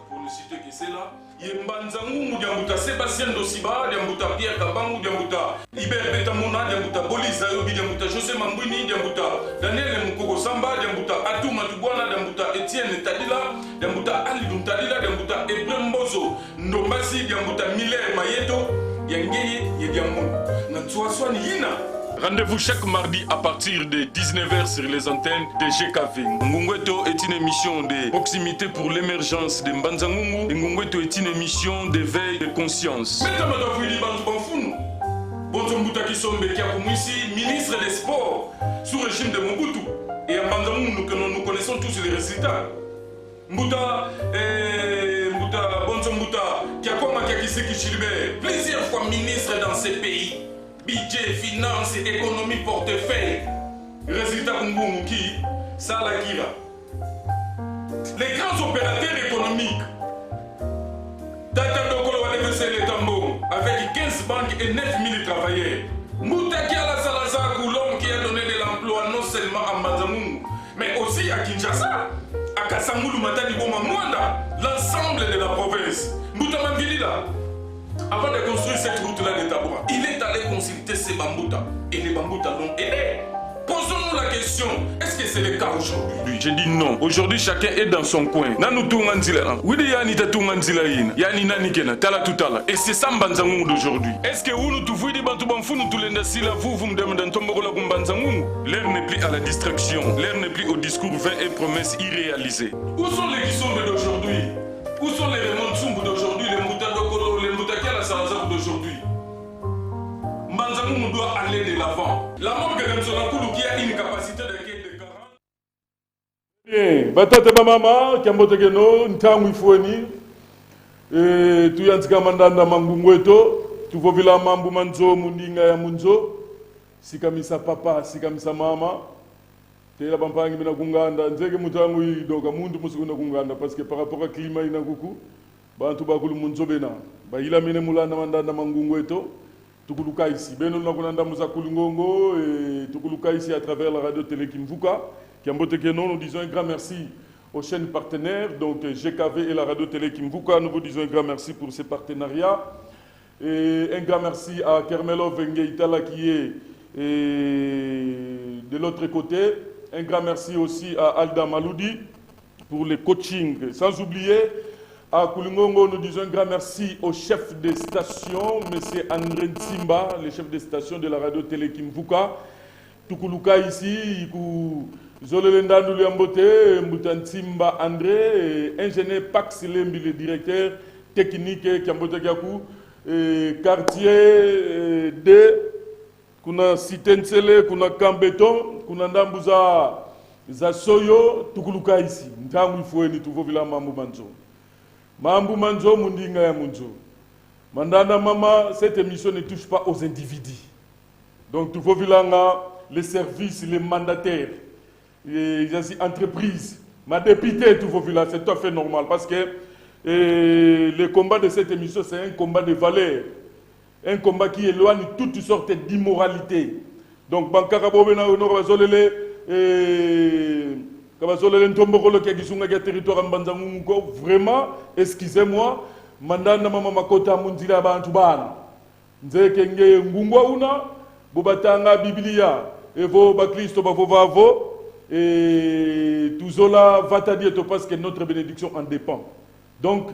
Pour ne citer que c'est là. Yembanzangu, Diambuta Sébastien Dosiba, Diambuta Pierre Kabangu, Diambuta Iber Betamona, Diambuta Bolisa Yobi, Diambuta José Mambwini, Diambuta Daniel Mukoko Samba, Diambuta Atou Matubwana, Diambuta Etienne Tadila, Diambuta Ali Tadila, Diambuta Ebrem Bozo, Ndombasi, Diambuta Miller Mayeto, Yangeye, Yediamon. Natsuaswan Yina. Rendez-vous chaque mardi à partir de 19h sur les antennes de GKV. Ngungweto est une émission de proximité pour l'émergence de Mbanzangungu. Ngungweto est une émission d'éveil de conscience. Ministre des Sports sous régime de Mobutu. Et à Mbanzangungu, nous connaissons tous les résultats. Mbuta, Bonzo Mbuta, Kiakoma Kiakiseki Chilibert, plusieurs fois ministre dans ces pays. Budget, finance, économie, portefeuille. Résultat Kungunguki, Salakira. Les grands opérateurs économiques. Tata Dokolo le Tambo, avec 15 banques et 9000 travailleurs. Moutaki Ala Salazar Koulom qui a donné de l'emploi non seulement à Mazamou, mais aussi à Kinshasa, à Kassamulu Matani Boma Mwanda, l'ensemble de la province. Moutama Vilila. Avant de construire cette route-là de Taboura, il est allé consulter ces bamboutas. Et les bamboutas l'ont aidé. Posons-nous la question, est-ce que c'est le cas aujourd'hui? J'ai dit non. Aujourd'hui, chacun est dans son coin. Et c'est ça Mbanzangungu d'aujourd'hui. Est-ce que vous nous trouvez des Bantoubamfou, nous tous les Nassila, vous me demandez Mbanzangungu? L'heure n'est plus à la distraction. L'heure n'est plus au discours vain et promesses irréalisées. Où sont les Kisombe d'aujourd'hui? Où sont les Raymond Tsumbu d'aujourd'hui? Les Moutadokolo, les Moutakiala Salazar d'aujourd'hui? Mbanzangungu doit aller de l'avant. La mort de Remsonakoulou qui a une capacité de 40. Bien, Batate Mama, Kambotegeno, Ntangu Ifoueni, Tuyantika Mandanda Mangungweto, Tuvovila Mambu Manzo, Mundinga ya Munzo, Sikamisa Papa, Sikamisa Mama, Tela Bampangi Mina Kunganda, Nzege Mutangu Idoga, Mundu Musikuna Kunganda, parce que par rapport à climat Inakuku, Bantu Bakulu Munzo Bena, Baila Mine Mulanda Mandanda Mangungweto, Tukuluka ici. Ben nous avons Moussa Kulungongo et Tukuluka ici à travers la radio Télé Kimvuka. Nous disons un grand merci aux chaînes partenaires, donc GKV et la radio Télé Kimvuka. Nous vous disons un grand merci pour ces partenariats. Et un grand merci à Kermelo Vengeitala qui est de l'autre côté. Un grand merci aussi à Alda Maloudi pour le coaching. Sans oublier à Kulungongo, nous disons un grand merci au chef de station, M. André Nsimba, le chef de station de la radio Télé Kimvuka. Tukuluka ici, Zolelenda Nouliambote, Moutansimba André, ingénieur Pax Lembi, le directeur technique Kiambote Gakou, quartier D, kuna Sitensele, kuna Kambeton, kuna Ndambuza Zasoyo, Tukuluka ici. Ntangu Ifoueni, Tuvovila Mambu Manzo. Mambu Manzo, Mundinga ya Munzo. Mandana Mama, cette émission ne touche pas aux individus. Donc, tout faut les services, les mandataires, les entreprises, ma députée, tout faut c'est tout à fait normal parce que le combat de cette émission, c'est un combat de valeurs. Un combat qui éloigne toutes sortes d'immoralité. Donc, Bankarabobena, Honorazolele, vraiment, excusez-moi, mandana mama makota mundila bantu bana. Nzekenge ngungwa una, bobatanga Biblia, evo bakristo bavovavo, et tuzola vatadieto parce que notre bénédiction en dépend. Donc,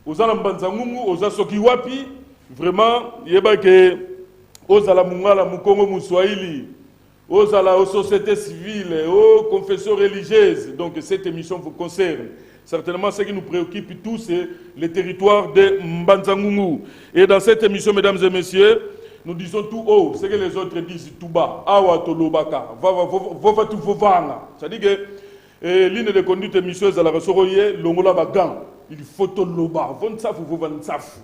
oza mbanzangungu, oza soki wapi, vraiment, yeba ke oza la mungala mukongo muswahili. Aux sociétés civiles, aux confessions religieuses. Donc cette émission vous concerne. Certainement, ce qui nous préoccupe tous, c'est le territoire de Mbanzangungu. Et dans cette émission, mesdames et messieurs, nous disons tout haut, ce que les autres disent tout bas. Awa tolobaka, va tout vovanga. C'est-à-dire que l'une des conduites émissieuses à la Ressoroye, l'ongola bagan, il faut toloba. Von safu, vova nsafu.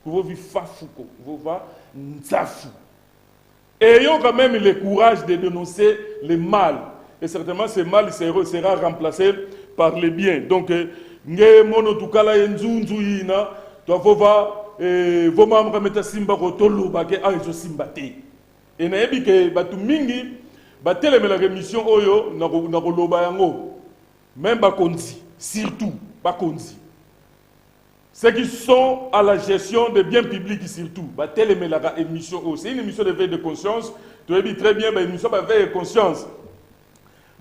Vovi fafuko, vova nsafu. Ayons quand même le courage de dénoncer le mal. Et certainement, ce mal sera remplacé par le bien. Donc, nge mono tukala yenzunzu yina, toi vova voma mrameta simba rotolo bake ayo simba te. Et na yebi ke batu mingi batelemela remission oyo na koloba yango. même Bakonzi, surtout Bakonzi. Ceux qui sont à la gestion des biens publics surtout, telle émission, c'est une émission de veille de conscience, tu as dit très bien, une émission de veille de conscience.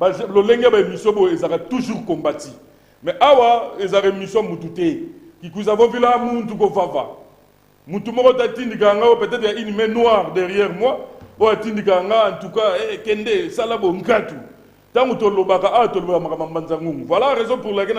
Ils ont toujours combattu. Mais awa, ils ont une mission mutute, qui vous avez vu là, Moutou Govava. Moutou Moro Tatindikanga, peut-être il y a une main noire derrière moi, ou Tatindikanga, en tout cas, Kende, Salabo, Nkatu. Voilà la raison pour laquelle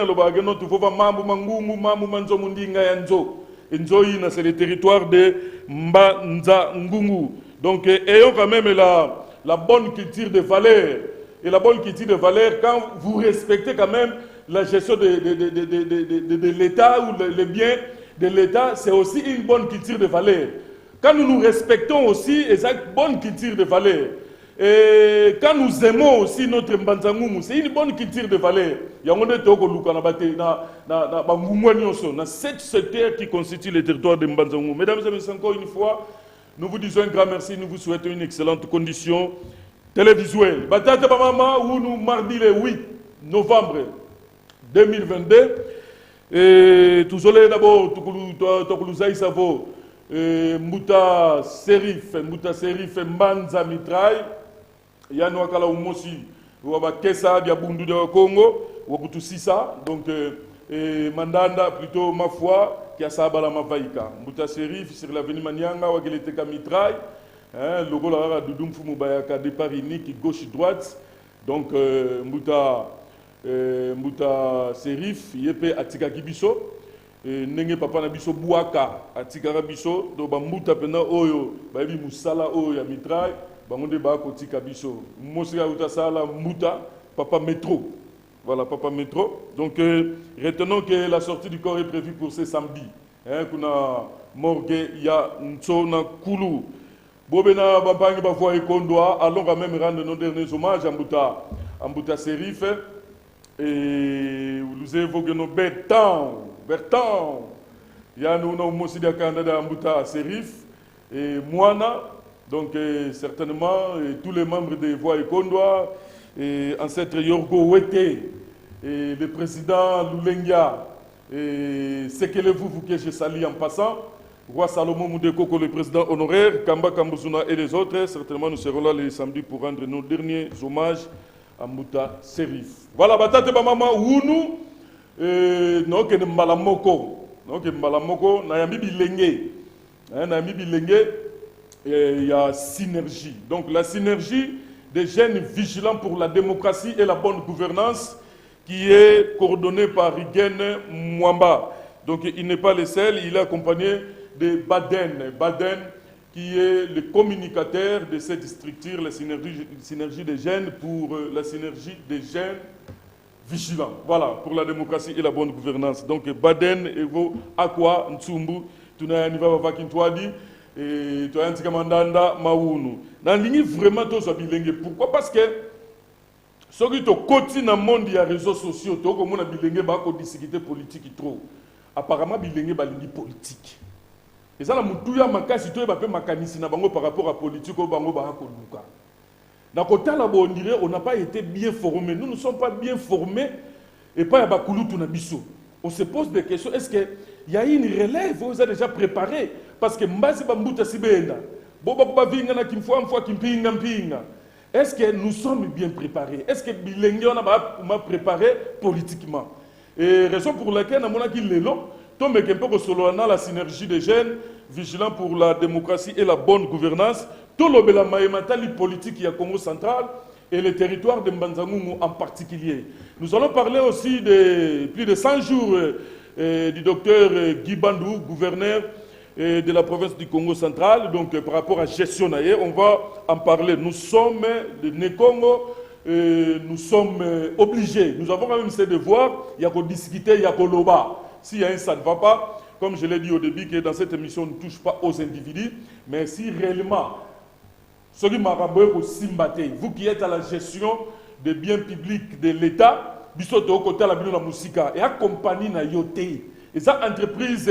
c'est le territoire de Mbanza Ngungu. Donc, ayons quand même la bonne culture de valeur. Et la bonne culture de valeur, quand vous respectez quand même la gestion de l'État ou les biens de l'État, c'est aussi une bonne culture de valeur. Quand nous nous respectons aussi, c'est une bonne culture de valeur. Et quand nous aimons aussi notre Mbanzangumu, c'est une bonne culture de valeur. Il y a un sept secteurs qui constituent le territoire de Mbanzangumu. Mesdames et messieurs, encore une fois, nous vous disons un grand merci, nous vous souhaitons une excellente condition télévisuelle. Batata Bamama, où nous, mardi le 8 novembre 2022, et tout cela d'abord, Tokoulouzaï Savo, Mouta Serif, Mbanza Mitraille, Yann Wakala Umosi, Wabakesa, Diabundu de Congo, Wakutusisa, donc Mandanda, plutôt ma foi, qui a Sabala Mavaïka. Mouta Serif, sur l'avenue Manianga, Wageleteka Mitraille, le Golara de Dumfumu Bayaka, départ unique, gauche-droite, donc Mouta Serif, Yepe Atika Kibiso. Nenge papa na biso buaka atikara biso do bamuta pena oyo babi musala oyo ya mitrai bangonde ba kotika biso mosika utasala muta papa métro, voilà papa métro. Donc retenons que la sortie du corps est prévue pour ce samedi, kuna morgue ya ntsona kulu bobena bampangi ba voie kondwa. Allons quand même rendre nos derniers hommages à Mbuta Serif et nous évoquons nos Bertan, il y a nous aussi des candidats Mbuta Serif et Moana, donc certainement tous les membres des Voix et Kondoa, et ancêtre Yorgo Wete, et le président Loulengia, et Sekelevou que je salue en passant, Roi Salomon Moudekoko, le président honoraire, Kamba Kambuzuna et les autres. Certainement nous serons là les samedis pour rendre nos derniers hommages à Mbuta Serif. Voilà, batate bamama wunu no ke mbalamoko, no ke mbalamoko na yami bilenge, na yami bilenge, il y a synergie. Donc la synergie des jeunes vigilants pour la démocratie et la bonne gouvernance qui est coordonnée par Rigen Mwamba. Donc il n'est pas le seul, il est accompagné de Baden qui est le communicateur de cette structure, la synergie des jeunes pour la synergie des jeunes vigilants. Voilà, pour la démocratie et la bonne gouvernance. Donc Baden, Evo, Aqua, Ntsumbu, Tunayaniva Vakintwadi, et Toyantika Mandanda, Maounou. Dans l'ligne vraiment tous bilingue. Pourquoi? Parce que ce qui est au quotidien dans le monde des réseaux sociaux, tout comme on a bilingue, bah, qu'on discute politique trop. Apparemment, bilingue, bah, politique. Et ça, la moutouya makasi, tout est makanisi na bango par rapport à politique, au bango bah, qu'on luka. Dans côté là, on dirait, on n'a pas été bien formés. Nous ne sommes pas bien formés et pas à Bakouloutou na biso. On se pose des questions. Est-ce qu'il y a une relève? Vous avez déjà préparé? Parce que Mbasi Bambouta Sibenda, Boba Boba Vinga na Kimfwa Kimpinga Mpinga. Est-ce que nous sommes bien préparés? Est-ce que Bilengi on a préparé politiquement? Et raison pour laquelle on a dit l'élo, tombe qu'un solo la synergie des jeunes vigilants pour la démocratie et la bonne gouvernance. Tout le matali politique qui a Congo central et le territoire de Mbanzangumu en particulier. Nous allons parler aussi de plus de 100 jours du docteur Guy Bandou, gouverneur de la province du Congo central. Donc par rapport à gestion, on va en parler. Nous sommes de Nekongo, nous sommes obligés. Nous avons quand même ces devoirs. Il y a qu'à discuter, il y a qu'à loba. S'il y a un ça ne va pas, comme je l'ai dit au début, que dans cette émission, on ne touche pas aux individus, mais si réellement, ce qui m'a rappelé aussi, vous qui êtes à la gestion des biens publics de l'État, vous êtes au côté de la musique et accompagné na yote. Et ça, entreprise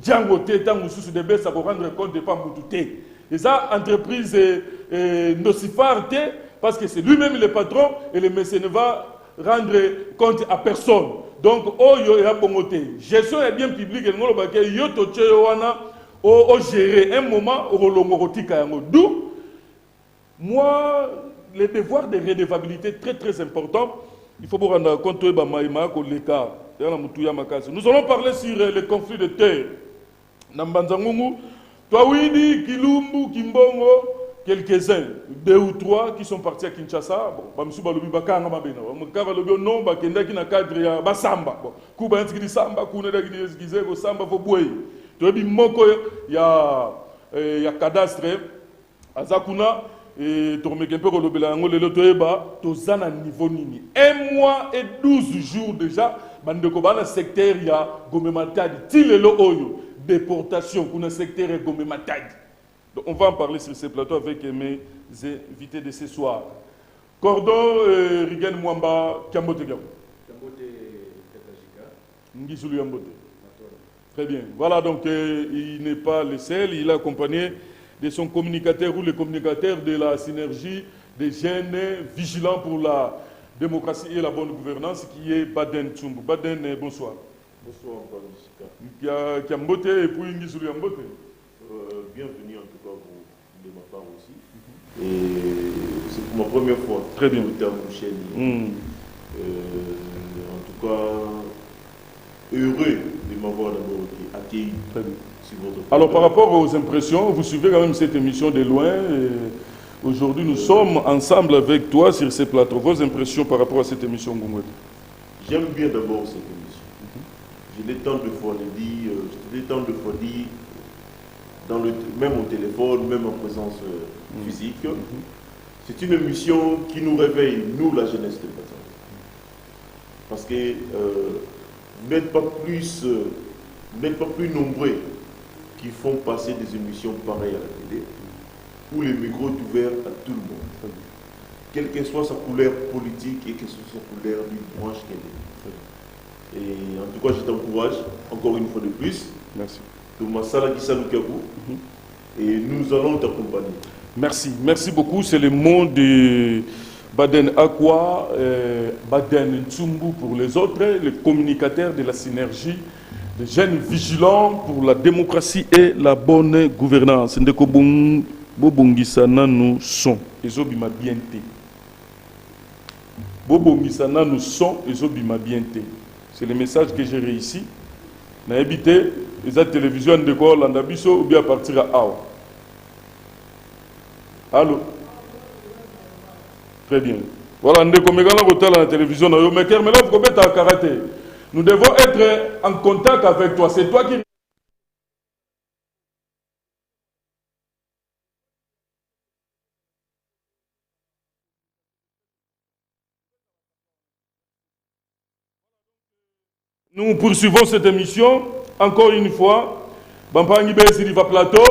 Djangote, tant que vous devez ça vous rendre compte de pas m'outer. Et ça, entreprise Nocifarte, parce que c'est lui-même le patron et le mécène va rendre compte à personne. Donc, Oyo et Abongote, gestion est bien publique, et nous, yo toche wana, o gérer un moment, au longotika yango. D'où, moi, les devoirs de redevabilité très très importants, il faut vous rendre compte de l'écart. Nous allons parler sur les conflits de terre. Nambanzangungu, Twawidi, Kilumbu, Kimbongo, quelques-uns, 2 ou 3 qui sont partis à Kinshasa. Bon, Bamsou Balobi Bakanga Mabena. Mkava Lobio non, Bakenda qui na cadre ya Basamba. Bon, Kuba Nski Samba, Kuneda qui disait que Samba Foboué. Tobi Moko ya cadastre, Azakuna. Et tozana niveau nini 1 mois et 12 jours déjà bandeko bana secteur ya Gomé Matadi tilelo oyo déportation kuna secteur ya Gomé Matadi. Donc on va en parler sur ce plateau avec mes invités de ce soir. Cordon Rigen Mwamba Kiambote Kiambote Katajika Ngizulu Yambote. Très bien. Voilà, donc il n'est pas le seul, il est accompagné de son communicateur ou le communicateur de la synergie des jeunes vigilants pour la démocratie et la bonne gouvernance, qui est Baden Tsumbu. Baden, bonsoir. Bonsoir, Kiambote et puis Ngizulu Yambote. Bienvenue en tout cas de ma part aussi. Et c'est pour ma première fois. Très bien. En tout cas, heureux de m'avoir d'abord accueilli. Très bien. Alors par rapport aux impressions, vous suivez quand même cette émission de loin. Aujourd'hui, nous sommes ensemble avec toi sur ces plateaux. Vos impressions par rapport à cette émission, Ngongwete? J'aime bien d'abord cette émission. Je l'ai tant de fois dit, même au téléphone, même en présence physique. C'est une émission qui nous réveille, nous, la jeunesse de Batam. Parce que vous n'êtes pas plus nombreux qui font passer des émissions pareilles à la télé, où les micros sont ouverts à tout le monde, quelle que soit sa couleur politique et quelle que soit sa couleur d'une branche qu'elle est. Et en tout cas, je t'encourage, encore une fois de plus. Merci. Et nous allons t'accompagner. Merci. Merci beaucoup. C'est le mot de Baden Akwa, Baden Tsumbu pour les autres, les communicateurs de la synergie des jeunes vigilants pour la démocratie et la bonne gouvernance. Ndeko Bobongisana nous sont. Ezobima bienté. Bobongisana nous sont. Ezobima bienté. C'est le message que j'ai réussi. Na habité, les télévisions de l'école, ou bien à partir à Awa. Allô? Très bien. Voilà, Ndeko Megana Hotel à la télévision. Mais là, vous commettez à karaté. Nous devons être en contact avec toi. C'est toi qui... Nous poursuivons cette émission. Encore une fois, Bampangi Siliva Plateau.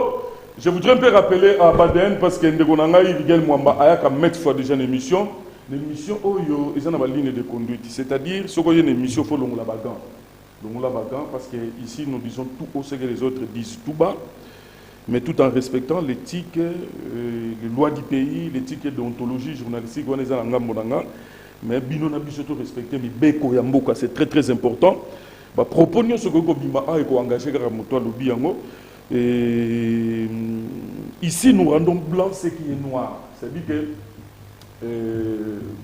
Je voudrais un peu rappeler à Baden, parce que Ndegonanga Rigel Mwamba a mettre fois déjà une émission. L'émission Oyo, ils ont une ligne de conduite. C'est-à-dire, ce qu'il y a une émission, il faut l'ongla bagan, parce que ici, nous disons tout haut ce que les autres disent tout bas, mais tout en respectant l'éthique, les lois du pays, l'éthique et déontologie journalistique, mais bino na biso to respecter mi beko ya mboka, c'est très très important. Ba proponio ce que bima a ko engagé gara moto lobi yango. Et ici nous rendons blanc ce qui est noir. C'est-à-dire que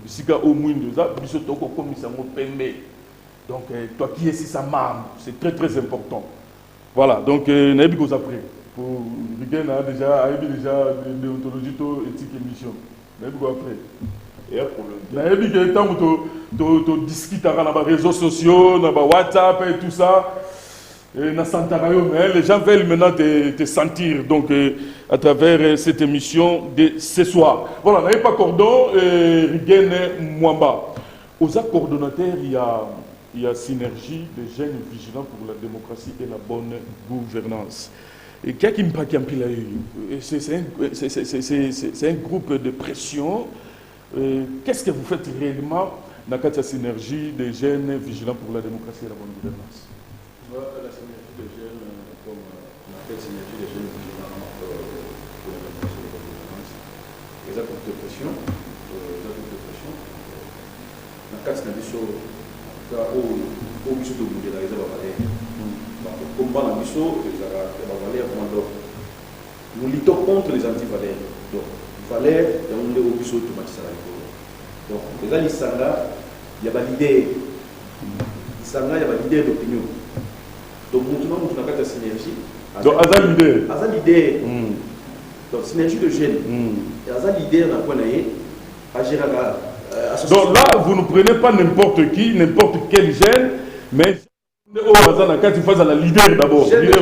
sika au moins de ça biso to ko komisa mo pembe. Donc toi qui es si sa membre, c'est très très important. Voilà, donc nabi ko après pour Rigen a déjà de déontologie to éthique émission. Nabi ko après. Et tu discutes dans les réseaux sociaux, dans les WhatsApp et tout ça. Les gens veulent maintenant te sentir donc, à travers cette émission de ce soir. Voilà, on n'avait pas cordon, Rigen Mwamba. Aux coordonnateurs, il y a synergie des jeunes vigilants pour la démocratie et la bonne gouvernance. Et c'est un groupe de pression. Qu'est-ce que vous faites réellement dans la synergie des jeunes vigilants pour la démocratie et la bonne gouvernance? La synergie des jeunes, comme on appelle synergie des jeunes vigilants pour la démocratie et la bonne gouvernance, les actes de pression, na kati na biso au biso de la réserve valeur. Comme bana biso ezala ba valeur donc nous luttons contre les anti-valeurs. Donc valeur ya onde au biso automatisé la donc les alisanga il y a ba leader. Isanga il y a ba leader d'opinion. Donc nous na kati ya synergie. Donc Azal leader. Donc synergie de jeunes. Et Azal leader na quoi na ye agir à donc là, vous ne prenez pas n'importe qui, n'importe quel jeune, mais quand il faut la leader d'abord. Jeune déjà,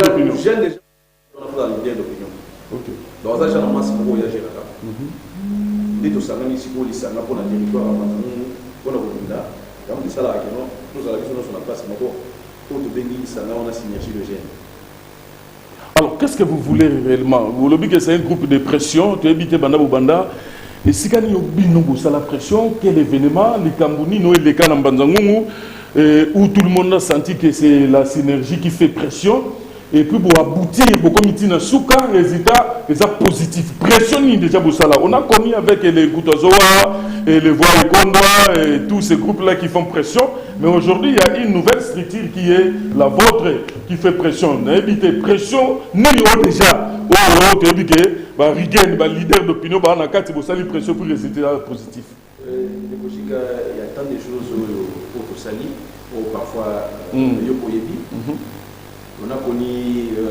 on a fait la leader d'opinion. Ok. Donc ça, j'ai un masse pour voyager là. Dès que ça ici pour les sangs pour la territoire, pour la Rwanda, comme ça là, nous allons sur la place, pour te bénir, on a synergie de jeunes. Alors, qu'est-ce que vous voulez réellement? Vous voulez que c'est un groupe de pression, tu habites Banda Banda. Et si quand il y a la pression, quel événement, les Kambouni, les Kanambanzangungu, où tout le monde a senti que c'est la synergie qui fait pression, et puis pour aboutir, pour comité na souka, résultat, c'est positif. Pression déjà pour ça là. On a connu avec les Koutazoa, et les Voix et Kondoa, et tous ces groupes-là qui font pression. Mais aujourd'hui, il y a une nouvelle structure qui est la vôtre, qui fait pression. Évitez pression, nous déjà. Tu as dit que le leader d'opinion a une pression pour les résultats positifs. Il y a tant de choses au Sali, ou parfois au Yokoyebi. On a connu le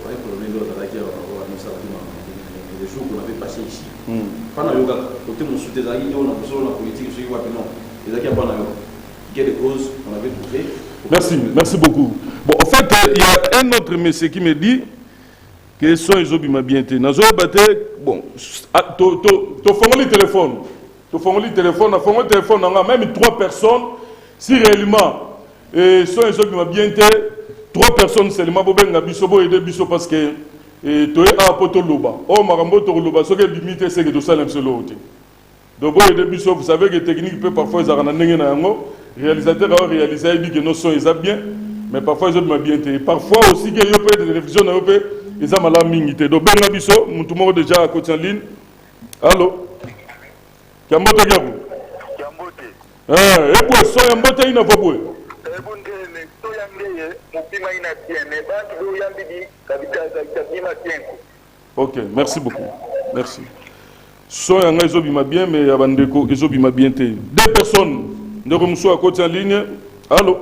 colonel de les jours qu'on avait passé ici. Pendant le yoga, côté mon soutien, on a besoin de la politique, je suis non. Les acquis pendant il y a des causes qu'on avait trouvées. Merci beaucoup. Bon, en fait, il y a un autre monsieur qui me dit que son ils m'a bien été. Nazo baté bon, to fongo le téléphone. To fongo le téléphone, na fongo le téléphone même 3 personnes si réellement son ils m'a bien été 3 personnes seulement bobenga biso bo aider biso parce que to est à poto loba. Oh marambo to loba ce que limite c'est que to salem solo oti. Donc bo aider biso vous savez que technique peut parfois ils arana ndenge na yango réalisateur a réalisé il dit que nos sons ils a bien mais parfois ils m'a bien été. Parfois aussi que yo peut de télévision na yo peut ils ont mal minité. Donc, ben Bisso, mon tout le monde déjà à côté en ligne. Allô? Kambote Gabou? Kambote. Et pour ça, Kambote, il n'a pas besoin. Ok, merci beaucoup. Merci. So yanga izobi m'a bien, mais abandeko izobi m'a bien té. 2 personnes. Nous sommes à côté en ligne. Allô?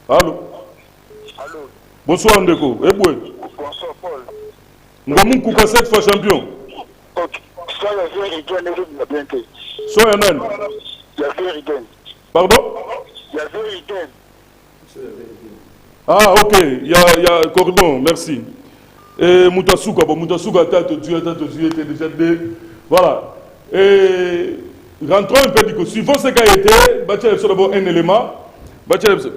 Allô? Bonsoir Ndeko. Bonsoir Paul. Nous avons 7 fois champion. Ok. Soya Nan. Pardon? Ah ok. Il y a Cordon, merci. Et Moutasuka, bon Moutasuka, tête Dieu était déjà deux. Voilà. Et rentrons un peu du coup. Suivant ce qui a été, Bachel d'abord un élément.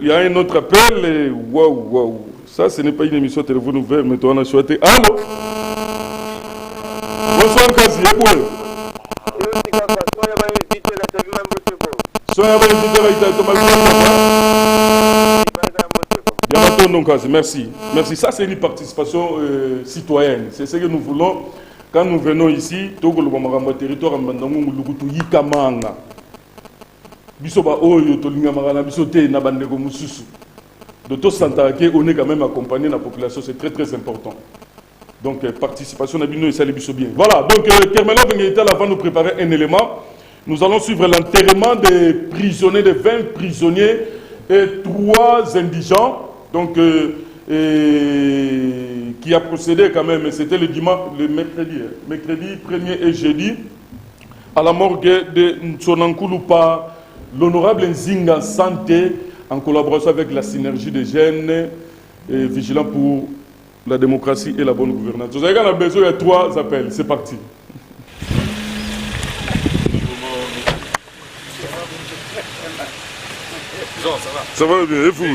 Il y a un autre appel et waouh. Ça, ce n'est pas une émission téléphone ouvert, mais toi, on a choisi. Allô? Bonsoir, Kazi. Merci. Merci. Ça, c'est une participation citoyenne. C'est ce que nous voulons. Quand nous venons ici, Togo le territoire Yikamanga. Bisoba Oyo, Tolingamara, Bisote, Nabandego Mususu. De tous s'entendre, on est quand même accompagné la population, c'est très très important. Donc, participation à Bino et Salibiso bien. Voilà, donc, Kermelov était là avant de nous préparer un élément. Nous allons suivre l'enterrement des prisonniers, de 20 prisonniers et 3 indigents. Donc, qui a procédé quand même, c'était le mercredi 1er et jeudi, à la morgue de Nsonankulu par l'honorable Nzinga Santé, en collaboration avec la synergie des jeunes et vigilants pour la démocratie et la bonne gouvernance. Vous avez besoin de 3 appels. C'est parti. Jean, ça va? Ça va bien, et vous?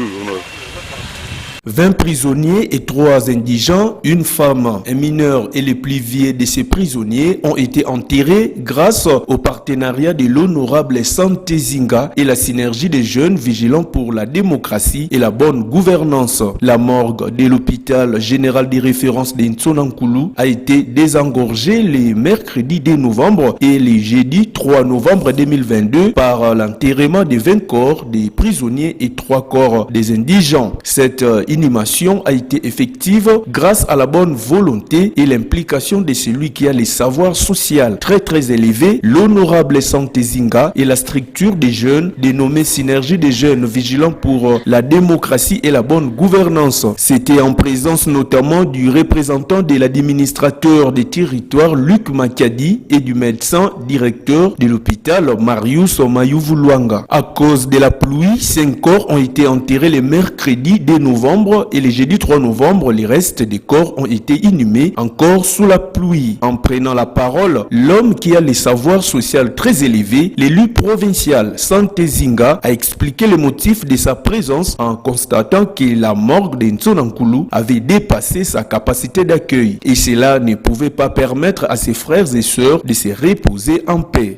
20 prisonniers et 3 indigents, une femme, un mineur et les plus vieux de ces prisonniers ont été enterrés grâce au partenariat de l'honorable Santé Zinga et la synergie des jeunes vigilants pour la démocratie et la bonne gouvernance. La morgue de l'hôpital général des références de Ntsonankoulou a été désengorgée les mercredis 2 novembre et les jeudis 3 novembre 2022 par l'enterrement de 20 corps des prisonniers et 3 corps des indigents. Cette inhumation a été effective grâce à la bonne volonté et l'implication de celui qui a les savoirs sociaux très élevés, l'honorable Santé Zinga et la structure des jeunes dénommée Synergie des jeunes vigilants pour la démocratie et la bonne gouvernance. C'était en présence notamment du représentant de l'administrateur des territoires Luc Makadi et du médecin directeur de l'hôpital Marius Mayuvuluanga. À cause de la pluie, 5 corps ont été enterrés le mercredi 2 novembre et le jeudi 3 novembre, les restes des corps ont été inhumés encore sous la pluie. En prenant la parole, l'homme qui a les savoirs sociaux très élevés, l'élu provincial Santé Zinga, a expliqué le motif de sa présence en constatant que la morgue de Ntsonankoulou avait dépassé sa capacité d'accueil et cela ne pouvait pas permettre à ses frères et sœurs de se reposer en paix.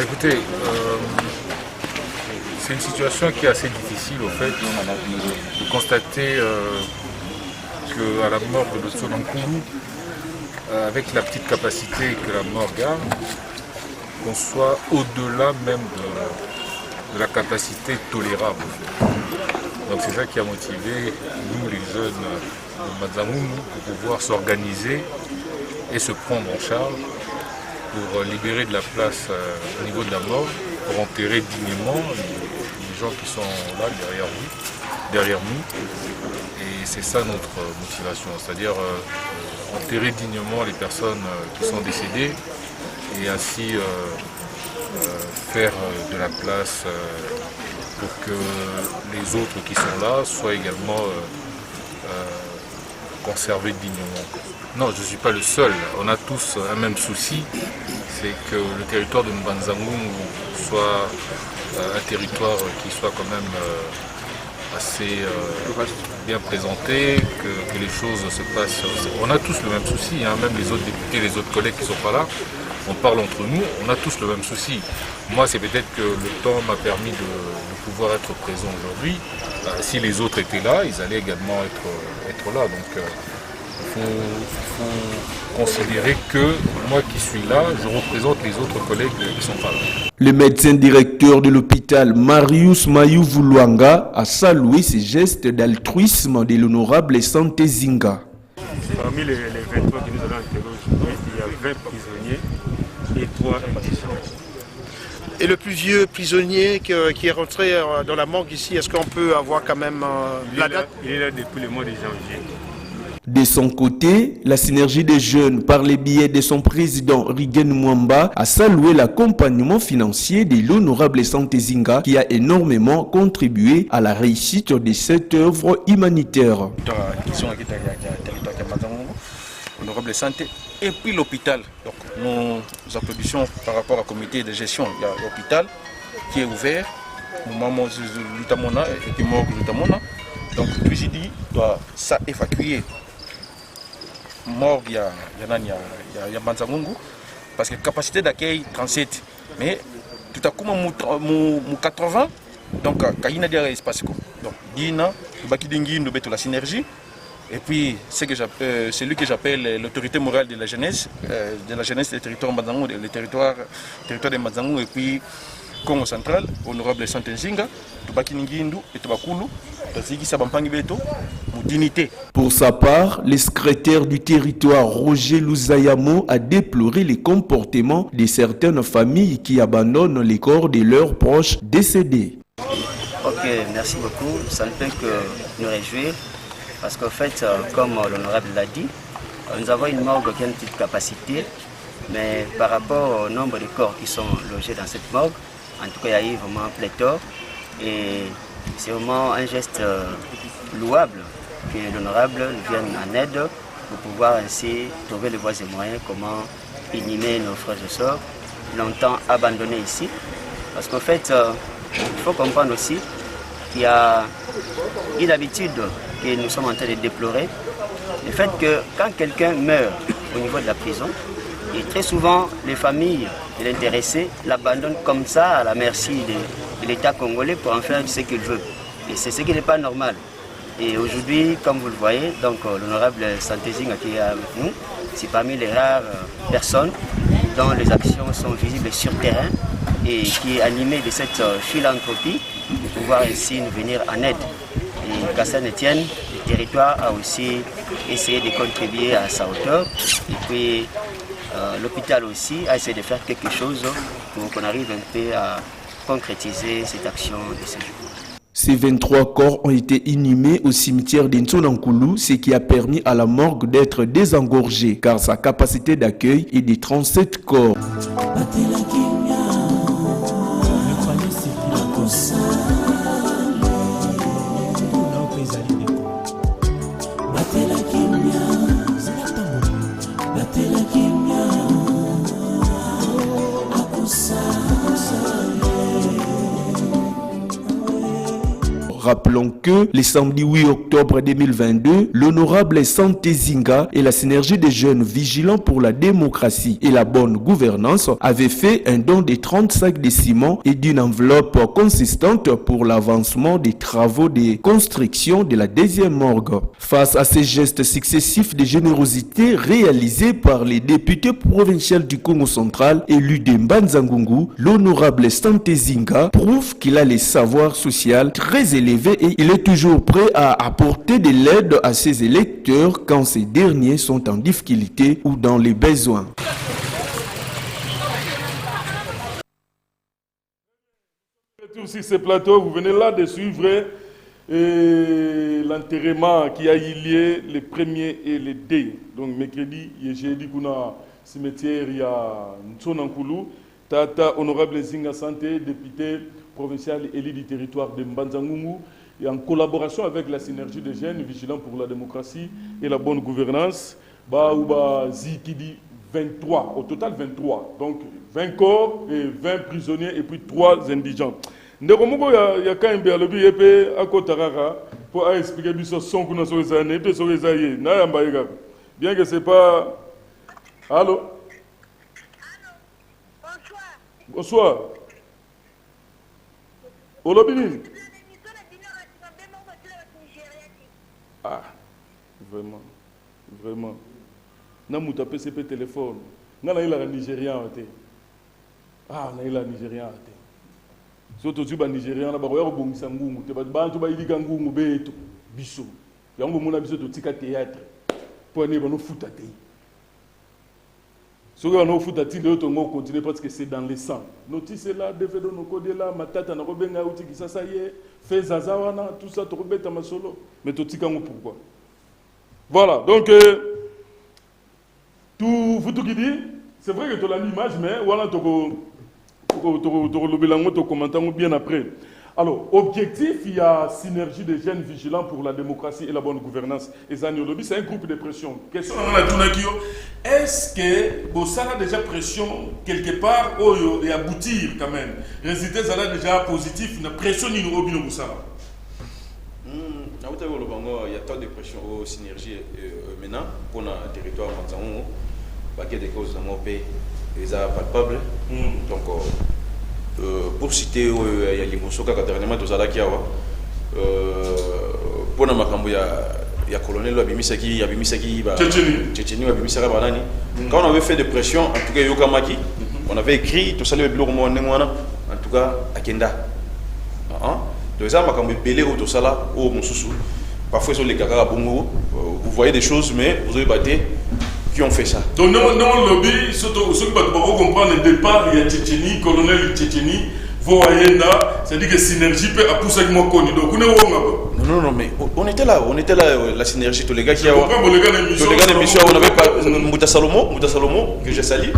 Écoutez, c'est une situation qui est assez difficile au fait de constater qu'à la mort de Ntsonankoulou, avec la petite capacité que la morgue a, qu'on soit au-delà même de la capacité tolérable. Donc c'est ça qui a motivé nous les jeunes de Mbanzangoungou pour pouvoir s'organiser et se prendre en charge pour libérer de la place au niveau de la mort, pour enterrer dignement les gens qui sont là derrière nous. Et c'est ça notre motivation, c'est-à-dire enterrer dignement les personnes qui sont décédées et ainsi faire de la place pour que les autres qui sont là soient également conservés dignement. Non, je ne suis pas le seul. On a tous un même souci, c'est que le territoire de Mbanzangoungou soit un territoire qui soit quand même assez bien présenté, que les choses se passent. On a tous le même souci, hein, même les autres députés, les autres collègues qui ne sont pas là, on parle entre nous, on a tous le même souci. Moi, c'est peut-être que le temps m'a permis de pouvoir être présent aujourd'hui. Si les autres étaient là, ils allaient également être là. Donc, il faut considérer que moi qui suis là, je représente les autres collègues qui ne sont pas là. Le médecin directeur de l'hôpital Marius Mayuvuluanga a salué ces gestes d'altruisme de l'honorable Santé Zinga. Parmi les 23 qui nous allons interroger, il y a 20 prisonniers et 3 indigents. Et le plus vieux prisonnier qui est rentré dans la morgue ici, est-ce qu'on peut avoir quand même la date? Il est là depuis le mois de janvier. De son côté, la synergie des jeunes, par les biais de son président Rigen Mwamba, a salué l'accompagnement financier de l'honorable Santé Zinga qui a énormément contribué à la réussite de cette œuvre humanitaire. Honorable Santé et puis l'hôpital. Donc nous applaudissons par rapport au comité de gestion. Il y a l'hôpital qui est ouvert, moment Lutamona et puis mort Lutamona. Donc puis j'ai dit doit ça évacuer. Mort il y a Mbanzangoungou parce que capacité d'accueil 37 mais tout à coup mon 80 donc il y a des espaces donc dina baki dingi nous la synergie. Et puis, c'est celui que j'appelle l'autorité morale de la jeunesse des territoires Mbanzangoungou, le territoire de Mbanzangoungou et puis Congo central, honorable Santé Zinga, Tubaki Ningindu et Tubakulu, Tazigi Sabampangi Beto, dignité. Pour sa part, le secrétaire du territoire Roger Louzayamo a déploré les comportements de certaines familles qui abandonnent les corps de leurs proches décédés. Ok, merci beaucoup. Ça ne peut que nous réjouir. Parce qu'en fait, comme l'honorable l'a dit, nous avons une morgue qui a une petite capacité, mais par rapport au nombre de corps qui sont logés dans cette morgue, en tout cas, il y a eu vraiment un pléthore. Et c'est vraiment un geste louable que l'honorable vienne en aide pour pouvoir ainsi trouver les voies et moyens comment inhumer nos frères et sœurs longtemps abandonnés ici. Parce qu'en fait, il faut comprendre aussi qu'il y a une habitude que nous sommes en train de déplorer, le fait que quand quelqu'un meurt au niveau de la prison, et très souvent les familles de l'intéressé l'abandonnent comme ça à la merci de l'État congolais pour en faire ce qu'il veut. Et c'est ce qui n'est pas normal. Et aujourd'hui, comme vous le voyez, donc l'honorable Santé Zinga qui est avec nous, c'est parmi les rares personnes dont les actions sont visibles sur terrain et qui est animé de cette philanthropie de pouvoir ainsi nous venir en aide. Et qu'à ça ne tienne, le territoire a aussi essayé de contribuer à sa hauteur. Et puis l'hôpital aussi a essayé de faire quelque chose pour qu'on arrive un peu à concrétiser cette action de ce jour. Ces 23 corps ont été inhumés au cimetière d'Intsonankoulou, ce qui a permis à la morgue d'être désengorgée, car sa capacité d'accueil est de 37 corps. Rappelons que le samedi 8 octobre 2022, l'honorable Santé Zinga et la synergie des jeunes vigilants pour la démocratie et la bonne gouvernance avaient fait un don de 30 sacs de ciment et d'une enveloppe consistante pour l'avancement des travaux de construction de la deuxième morgue. Face à ces gestes successifs de générosité réalisés par les députés provinciaux du Congo central élus de Mbanza-Ngungu, l'honorable Santé Zinga prouve qu'il a les savoirs sociaux très élevés et il est toujours prêt à apporter de l'aide à ses électeurs quand ces derniers sont en difficulté ou dans les besoins. Sur ce plateau, vous venez là de suivre l'enterrement qui a eu lieu le 1er et le 2. Donc mercredi, jeudi, on a cimetière, il y a Ntsonankoulou, Tata Honorable Zinga Santé, député provincial élu du territoire de Mbanza-Ngungu, et en collaboration avec la synergie des jeunes vigilants pour la démocratie et la bonne gouvernance, Zikidi 23, au total 23. Donc 20 corps et 20 prisonniers et puis 3 indigents. Ndekomoko ya kaimbe alobi yepe akotarara pour expliquer biso son kuna so ezane te so ezaye na yamba yega. Bien que c'est pas. Allô? Bonsoir. Olobini. Ah, vraiment, vraiment. Na muta PCP téléphone. Na il a Nigérian ate. Ah, na il a Nigérian ate. Surtout tu ba Nigérian na ba ko bongisa ngungu te ba bantu ba ilika ngungu beto biso. Yango mona biso to tika théâtre. Pour ne ba no futa te. Ce que nous faisons, c'est de continuer parce que c'est dans le sang. Notice là, défendons nos codes là, ma tata n'a pas bien outil qui ça y est, fait zazawana, tout ça, tu rebelles ta masolo. Mais tu sais pourquoi. Voilà, donc, tout qui dit, c'est vrai que tu as l'image, mais voilà, tu as commenté bien après. Alors, objectif, il y a synergie des jeunes vigilants pour la démocratie et la bonne gouvernance. Et Zaniolobi, c'est un groupe de pression. Question est-ce que vous avez déjà pression quelque part et aboutir quand même? Résultat, ça a déjà positif, une pression ni nous obligons ça. Il y a tant de pression aux synergies maintenant pour le territoire Manzango, il y a des causes dans mon pays, ils sont palpables. Donc, pour citer il y a l'imosoka dernièrement tout ça là qui a pour na makambo ya colonel Abimisaki Tchétchénie Abimisaka banani quand on avait fait des pressions en tout cas yokamaki on avait écrit tout ça le biloko mo ndengwana en tout cas akenda donc ça makambo belé tout ça là au mususu parfois sur les kaka bongo vous voyez des choses mais vous avez battu qui ont fait ça. Donc, non, lobby, surtout ceux qui vont comprendre le départ, il y a Tchétchénie, colonel Tchétchénie, c'est-à-dire que synergie peut pousser avec moi connu. Donc, non, mais on était là, la synergie, tous les gars qui ont. Tous les gars d'émission, on avait parlé, Mouta Salomo, que j'ai sali,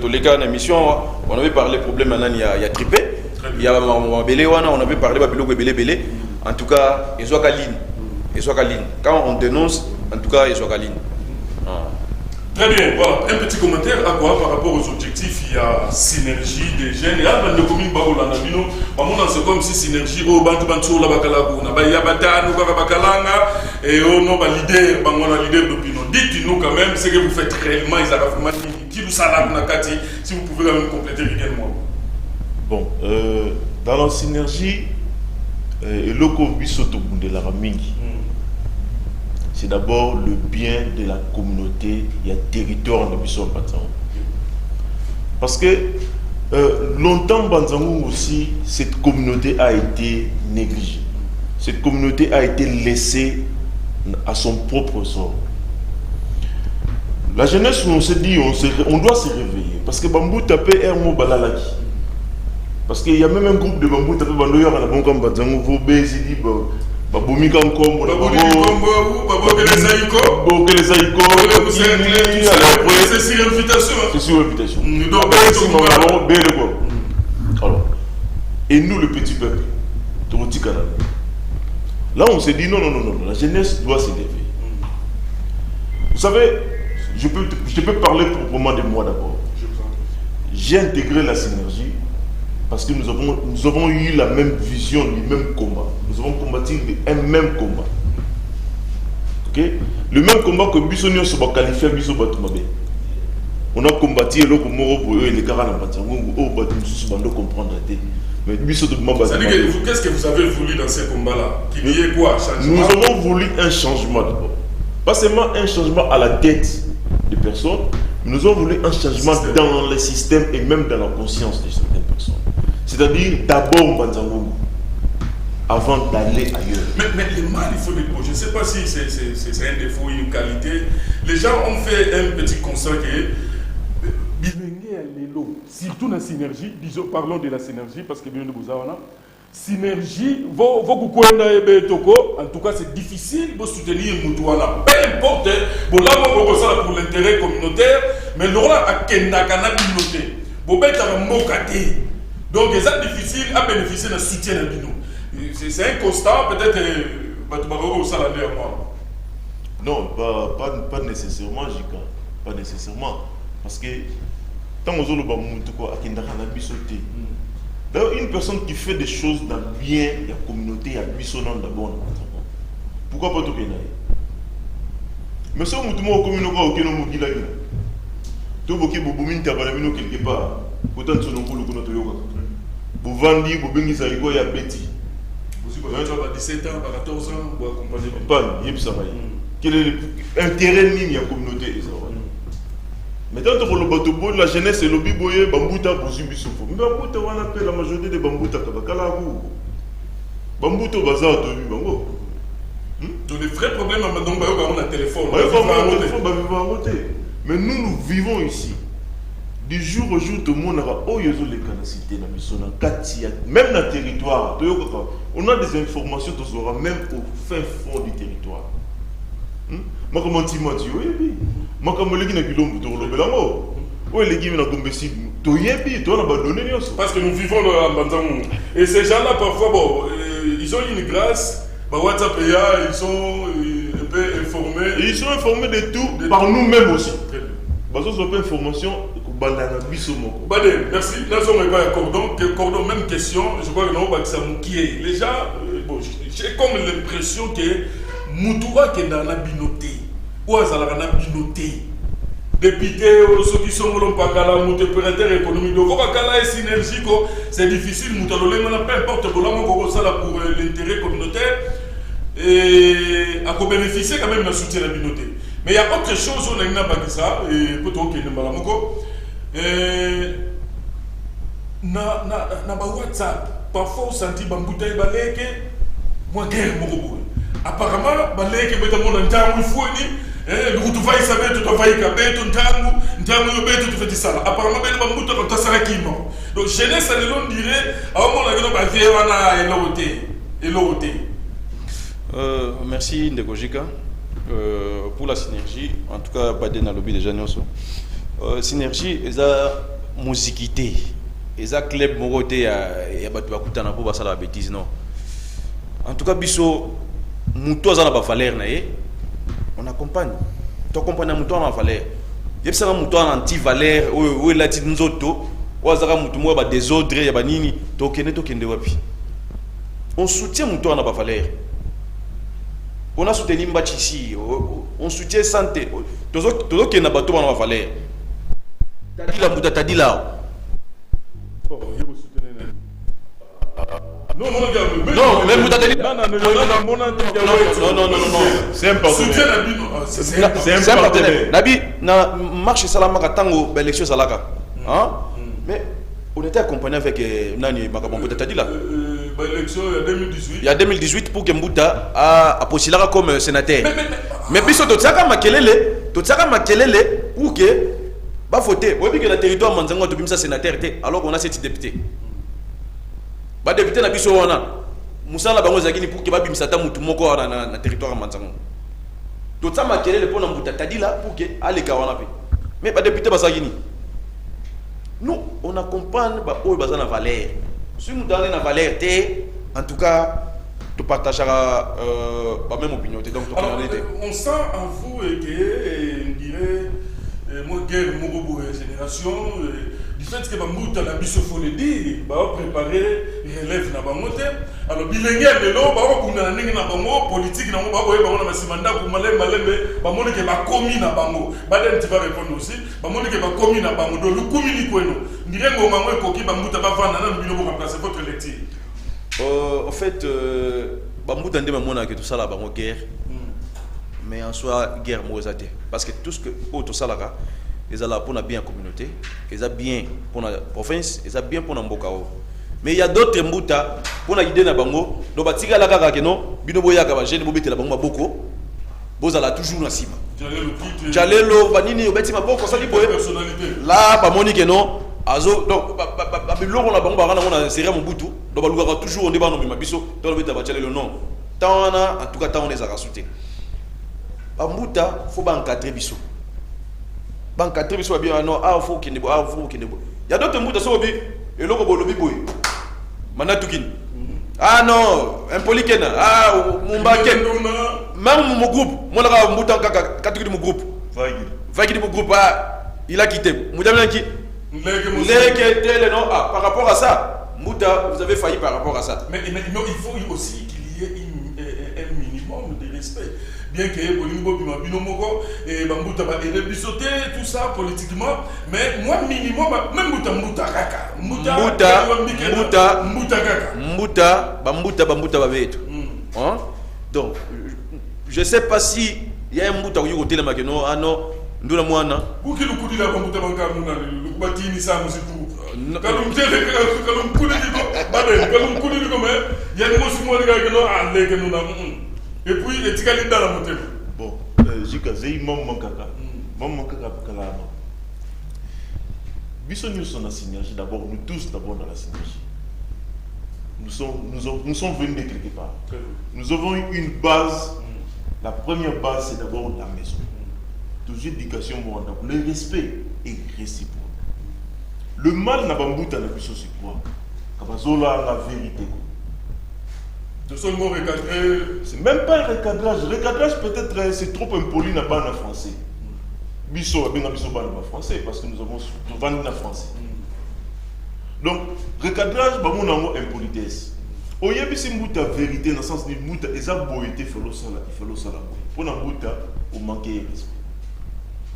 tous les gars d'émission, on avait parlé problème maintenant, il y a Tripé, il y a Belé, on avait parlé de Belé. En tout cas, ils sont à ligne. Quand on dénonce, en tout cas, ils sont à ligne. Très bien, voilà. Un petit commentaire à quoi par rapport aux objectifs, il y a synergie des jeunes. Il y a des communes barolanabino. C'est comme si synergie au bantu bantu la bakalabu. Na ba yabata nous bakalanga et on a leader, bangona leader d'opinion. Dites-nous quand même ce que vous faites réellement. Ils arrivent maintenant. Qui vous salade na kati. Si vous pouvez quand même compléter également. Bon, dans la synergie, et loko bisoto de la ramingi. C'est d'abord le bien de la communauté, il y a territoire en Abisson Banzangou. Parce que longtemps Banzangou aussi, cette communauté a été négligée. Cette communauté a été laissée à son propre sort. La jeunesse, on s'est dit, on doit se réveiller. Parce que Bambou tapé Hermo Balalaki. Parce qu'il y a même un groupe de Bambou tapé Bandoyor à la Banque Banzangou, Vobé, Zidi, Babomika Nkombo, c'est sur invitation. C'est sur invitation. Alors, et nous, le petit peuple, là, on s'est dit non, la jeunesse doit se lever. Vous savez, je peux parler proprement de moi d'abord. J'ai intégré la synergie parce que nous avons eu la même vision du même combat. Nous avons combattu un même combat. Okay? Le même combat que Bissonio se qualifié Bisso Batumabe. On a combattu le Komoro pour eux et les Karana Batango, au Batumsus Bando comprendre. Mais Bisso de Maba. Qu'est-ce que vous avez voulu dans ces combats-là? Qu'il y ait quoi? Nous avons voulu un changement d'abord. Pas seulement un changement à la tête des personnes, mais nous avons voulu un changement dans le système et même dans la conscience de certaines personnes. C'est-à-dire d'abord Banzango avant d'aller ailleurs. Mais le mal, il faut le dire. Je ne sais pas si c'est un défaut, une qualité. Les gens ont fait un petit constat que surtout dans la synergie, disons, parlons de la synergie parce que bien de Bouzawana, synergie, en tout cas c'est difficile de soutenir Moutouana. Peu importe, pour l'intérêt communautaire, mais l'aura à Kendakana communauté. Donc c'est difficile à bénéficier d'un soutien de Bino. C'est un constat, peut-être, au salaire à moi. Non, pas nécessairement, Jika. Pas nécessairement. Parce que, tant que nous avons d'ailleurs, une personne qui fait des choses dans le bien de la communauté, il y a buissonnant d'abord. Pourquoi pas tout le monde? Mais si on a une communauté, on a une communauté. Tout le monde a quelque part. Pourtant, tu n'as pas le communauté. Vous vendez, vous venez à il y a bêtis. Vous avez 17 ans, 14 ans, vous accompagnez. Pas, il y a ça. Quel est l'intérêt de la communauté? Mais tant que la jeunesse et le biboye, Bambouta, Bouzubisofo. Mais Bambouta, on appelle la majorité de Bambouta, Kabakalaou. Bambouta, Bazar, Tobi, Bango. Donc les vrais problèmes, on a un téléphone. Mais nous vivons ici. Du jour au jour, tout le monde aura les capacités, même dans le territoire. On a des informations, tout aura même au fin fond du territoire. Parce que nous vivons dans Banzangou. Et ces gens-là, parfois, bon, ils ont une grâce. WhatsApp, ils sont un peu informés. Et ils sont informés de tout par nous-mêmes aussi. Parce que c'est une information. Merci. Là, on va Cordon, même question. Je crois que nous avons les gens, bon, j'ai comme l'impression que Moutoura qui est dans la binoté. Ou à la binoté. Député, ceux qui sont dans le opérateur économique. Donc, synergie, c'est difficile. Peu importe pour l'intérêt communautaire. Et à bénéficier quand même d'un soutien de la binoté. Mais il y a autre chose, on a une ça, et peut-être qu'il y a na WhatsApp, parfois on sentit Bambouta et Baleke, moi guerre Morobo. Apparemment, Baleke est dans mon temps, il faut le route va y savoir, tout va y caber, tout tout fait ça. Apparemment, Bambouta est ça qui non. Donc, jeunesse, on dirait, à un moment, on a l'auté. Merci Ndekojika pour la synergie. En tout cas, pas dans le lobby déjà. Synergie, ils ont musicité. Ils ont club moroté. Il y a battu bakutana pour passer la bêtise non. En tout cas, biso muto za na ba valeur na ye. On accompagne. Tu accompagnes muto na valeur. yebisaka mutu wana anti-valeur oyo elati nzoto oyo azaka mutu moko ya badésordre ya banini tokende wapi. On soutient mutu wana bavaleur, on a soutenu Mbachi ici, on soutient santé tozokende na bato wana bavaleur. Tadila mutu tadila non, mais vous avez dit c'est important. C'est important. Nabi, na marche Salamaka tango élection Salaka. Hein? Mais on était accompagné avec Nani Makabambo Tadila. L'élection il y a 2018 pour que Mbouta a postulé comme sénateur. Mais puis surtout ça makelele pour que ba voter. Oui, que le territoire Manzango de Bimsa sénateur alors on a 7 députés. Ba député na biso wana musala bango zakini pour que ba bimsata mutu moko na territoire Manzango. Tout ça makelele pour na Mbouta Tadila pour que ale kawana pe. Mais ba député basagini. Nous on accompagne ba oyo bazana valeur. Si nous donnons la valeur, en tout cas, tu partageras la même opinion. Donc, alors, on sent en vous que, on dirait, moi, guerre, mon génération, du fait que Bamouta la bisophone dit, va préparer relève na bamote. Alors, bilingue de l'eau, on a un politique, on a un simanda pour malem, bamone que va commis na bango. Baden, tu vas répondre aussi. Bamone que va commis na bango. Donc, le communique, nous. Ndirengo mamwe koki Bamouta va vendre na bino pour remplacer votre lecture. En fait, Bamouta ndema mona que tout ça là, bango guerre. Mais en soi, guerre moisate. Parce que tout ce que tout ça là, ils sont là pour la bien communauté, ils sont bien pour la province, ils sont bien pour la mbokao. Mais il y a d'autres mbouta pour la idée na bango. Donc batika la kaka keno, bino boya kaba jeune bobete la bango boko. Bozala toujours na sima. Jalelo banini obeti maboko ça liboye. Là ba moni keno azo donc ba biloko na bango ba na série Mobutu. Donc ba lugaka toujours on débat no mabiso, donc obeta ba jalelo non. Tawana en tout cas ta on les a rasuté. Bambuta faut ba encadrer biso. Ba encadrer biso bien non ah faut qu'il ne boit, faut qu'il ne boit. Il y a d'autres mbuta so bi et loko bolobi boy. Manatukin. Ah non, impolikena. Ah Mumbaken. Même mon groupe, moi là mbuta catégorie de mon groupe. Vaguer mon groupe il a quitté. Moudamien qui les non ah par rapport à ça, Mbuta vous avez failli par rapport à ça. Mais il faut aussi qu'il y ait un minimum de respect. Bien que Bolingo Binomoko et Bambuta va bisoter tout ça politiquement, mais moi minimum même Mbuta Kaka. Bambuta va être. Hein? Donc je sais pas si il y a un Mbuta au côté de Mageno ah non nous la moana. Où qui nous coudit la Bambuta Banka le Batini ça musique. Kalum tele kalum coudit kalum coudit comme il y a une motion de gars que non à les que nous n'avons. Et puis, il y a des dans la montée. Bon, j'ai maman kaka. Maman kaka kala. Nous sommes en synergie d'abord, nous tous d'abord dans la synergie. Nous sommes venus de quelque part. Nous avons eu une base. La première base, c'est d'abord la maison. Toujours éducation, le respect est réciproque. Le mal n'a pas bouté à la puissance, c'est quoi? Kabazola, la vérité. De seulement recadrer. C'est même pas un recadrage. Recadrage peut-être c'est trop impoli na ban français. Bisso bien bisso ban français parce que nous avons vendu en français. Donc recadrage ba mon nango impolitesse. Oyebi si mbuta vérité dans le sens ni mbuta eza boyité felo sala boy. Pour na mbuta o manquer respect.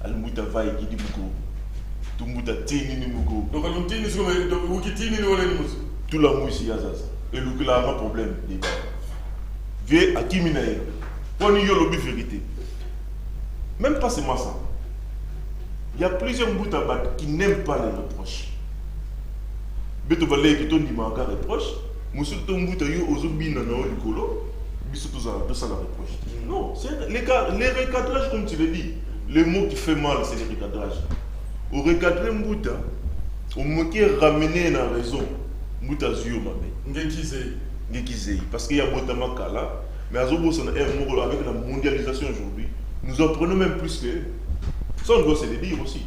Al mbuta va e gidi buko. Tout mbuta tini ni buko. Donc on tini sur donc ou qui tini ni wala ni mus. Tout la mousse yazaza. Et le là un problème débat. Viens à Kiminaï. On y a le vérité. Même pas seulement ça. Il y a plusieurs boutabat qui n'aiment pas les reproches. Beto balé qui t'ont dit manquer reproche. Monsieur ton bouta yo ozobi na no likolo. Biso tout ça la reproche. Non, c'est les recadrages comme tu le dis. Le mot qui fait mal c'est les recadrages. Au recadrer mbouta, au moquer ramener la raison. Mbouta zuyo mabe. Ngekizei. Parce qu'il y a Botama Kala, mais avec la mondialisation aujourd'hui, nous apprenons même plus que ça, on doit se le dire aussi.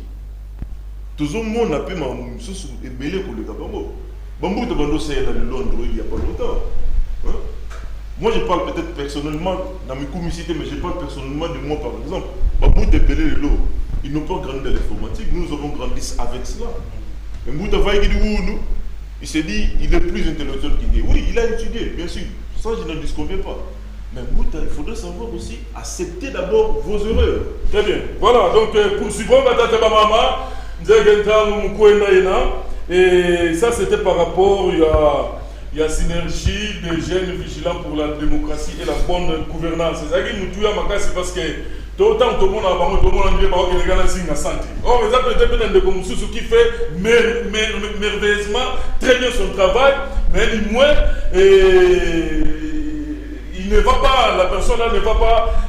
Tout le monde a pu me belé pour le Gabongo. Bambou de Bando, c'est dans le Londres il n'y a pas longtemps. Hein? Moi, je parle peut-être personnellement dans mes comicités, mais je parle personnellement de moi par exemple. Bambou de belé le lot. ils n'ont pas grandi dans l'informatique, nous avons grandi avec cela. Mais Mbouta Vaïgidounou, il s'est dit, il est plus intellectuel qu'il dit. Oui, il a étudié, bien sûr, ça je ne disconviens pas. Mais Mbouta, il faudrait savoir aussi accepter d'abord vos erreurs. Très bien, voilà, donc poursuivons Batata Mama, et ça c'était par rapport, il y a synergie des jeunes vigilants pour la démocratie et la bonne gouvernance. C'est ça qui nous tue à Makassi parce que autant tout le monde a la santé. Or, les appels de Komoussou qui fait merveilleusement très bien son travail, mais du moins, il ne va pas, la personne là ne va pas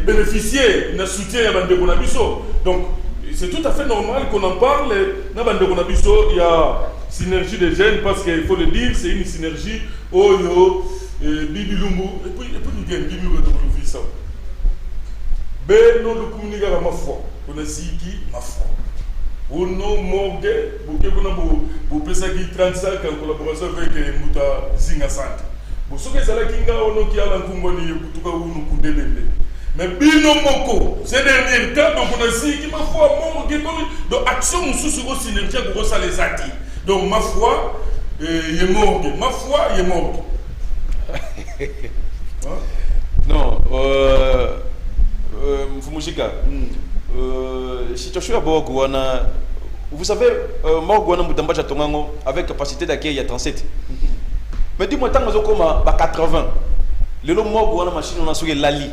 bénéficier d'un soutien à Bande Bonabiso. Donc, c'est tout à fait normal qu'on en parle. Dans Bande Bonabiso, il y a synergie des jeunes parce qu'il faut le dire, c'est une synergie. Oyo, Bibi Lumbu, et puis il y a Bibi Lumbu ça. Ben non, le communiqué à ma foi. On a si qui ma foi. Ou non, morgue, vous pouvez ça qui 35 en collaboration avec Mouta Zinga Sante. Vous savez que c'est là qui a la Kungoni, Kutuka ou nous Kundebende. Mais Bino Moko, ces derniers temps, donc on a si qui ma foi, morgue, donc action sous synergie pour ça les acquis. Donc ma foi, il est morgue. Ma foi, il est morgue. Non, Fumushika, situation à Borgouana, vous savez, Morgouana Moutamba Chatongango, avec capacité d'accueil, il y a 37. Mais dis-moi, tant que je à 80, le lot Morgouana machine, on a sur Lali.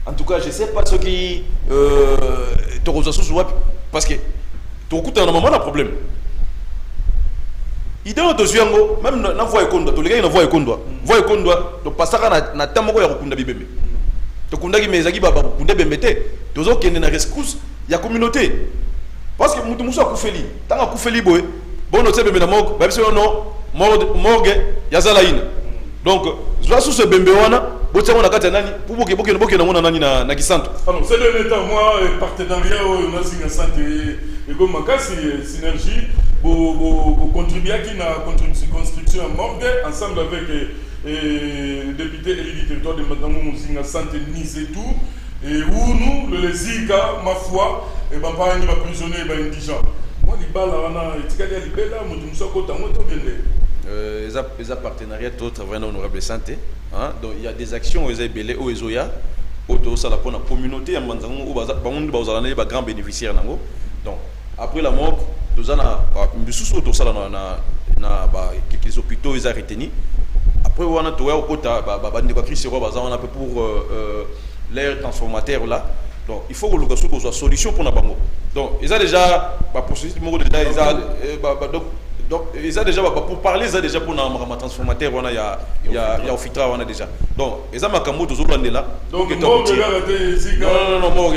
En tout cas, je ne sais pas ce qui te reçoit parce que tu as un moment de problème. Il a un même dans la voie écondoa, tu les gars, voie écondoa, tu passes à la tamoko ya kunda bibembe. Tu kunda qui mezagi baba kunda bembete, tu as qui est na rescousse, il y a communauté. Parce que mutu muso akufeli, tanga akufeli boy, bon no tsebe na moko, ba biso no morgue ya zalaina. Donc, je vais sous ce bembe wana, botia wana kata nani, pour boke na mona nani na kisanto. Alors, c'est le état moi partenariat au Nazinga Santé et comme Makassi synergie pour contribuer à qui na construction à morgue ensemble avec le député élu du territoire de Madame Nazinga Santé Nice et tout et où nous le Zika ma foi et ben pas ni va prisonnier ben indigent. Moi les balles là on etikali ya libela mutu musoko tango to bende. Les partenariats d'autres vraiment honorable santé hein? Donc il y a des actions aux ébélés aux ezoya autour ça la pour la communauté en manzango ou bango bazalana ba grand bénéficiaire nango. Donc après la mort nous en a mbisusu autour ça na ba quelques hôpitaux ils arrêté ni après on a tout au côté ba ndeko Christ roi bazana un peu pour l'air transformateur là. Donc il faut que le soit une solution pour na bango. Donc ils a déjà ba processus déjà ils a donc ils a déjà pour parler ils a déjà pour na transformateur on a il y a ofitra on a déjà. Donc ils a makambo toujours là. Donc non non en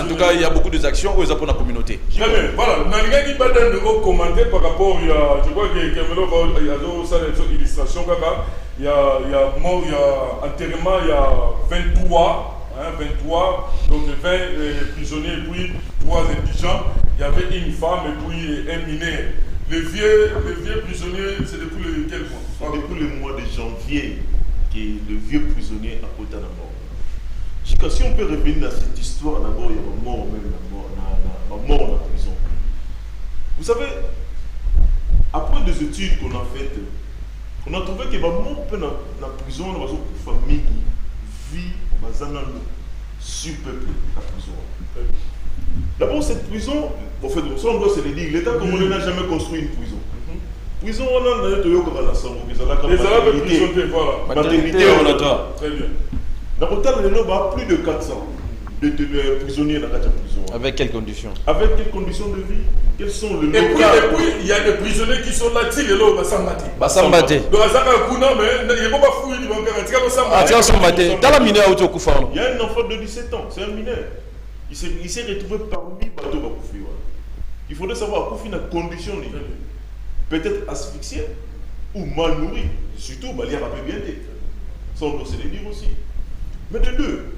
tout cas il y a beaucoup d'actions où ils a pour la communauté. Très bien. Voilà, nalika qui pas de commenter par rapport il y a je crois que Camelo il y a d'autres ça les illustrations kaka il y a enterrement il y a 23 23, donc 20 prisonniers et puis 3 indigents. Il y avait une femme et puis un mineur. Les vieux prisonniers, c'est depuis quel mois? Depuis le mois de janvier, que le vieux prisonnier a porté la mort. Si on peut revenir à cette histoire, d'abord il y a une mort même, la mort en prison. Vous savez, après des études qu'on a faites, on a trouvé que la mort dans la prison, dans une famille vit surpeuplé la prison. D'abord, cette prison, en fait, ça on doit se le dire, l'État congolais n'a jamais construit une prison. Prison, on a un les Arabes prison, voilà. Maternité, on a. Très bien. Dans le total, il y a plus de 400 prisonniers dans la prison. Avec quelles conditions? Avec quelles conditions de vie? Quels sont les et puis, il y a des prisonniers qui sont là, ils sont là, Basambate. Donc, il y a pas fouillé, il y a un enfant de 17 ans, c'est un mineur. Il s'est retrouvé parmi Bateau Bakoufi. Il faudrait savoir à Koufi dans condition peut-être asphyxié ou mal nourri. Surtout, il y a pas bien été. Ça, on doit se le dire aussi. Mais de deux,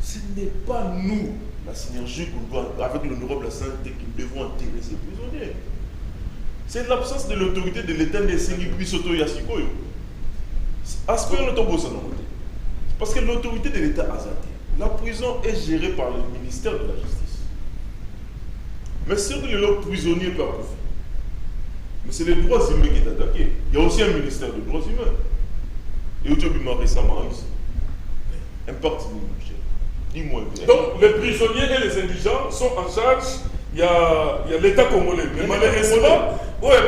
ce n'est pas nous, la synergie qu'on doit, avec l'honorable santé, qui devons enterrer ces prisonniers. C'est l'absence de l'autorité de l'État de Sengipi Soto Yasikoyo. Aspect le tombeau, ça non. Parce que l'autorité de l'État a zaté. La prison est gérée par le ministère de la Justice. Mais c'est que le prisonnier par profit. Mais c'est les droits humains qui est attaqué. Il y a aussi un ministère des droits humains. Et aujourd'hui, récemment, ici. Un parti dis-moi. Donc, les prisonniers et les indigents sont en charge. Il y a l'État congolais. Mais malheureusement, il y a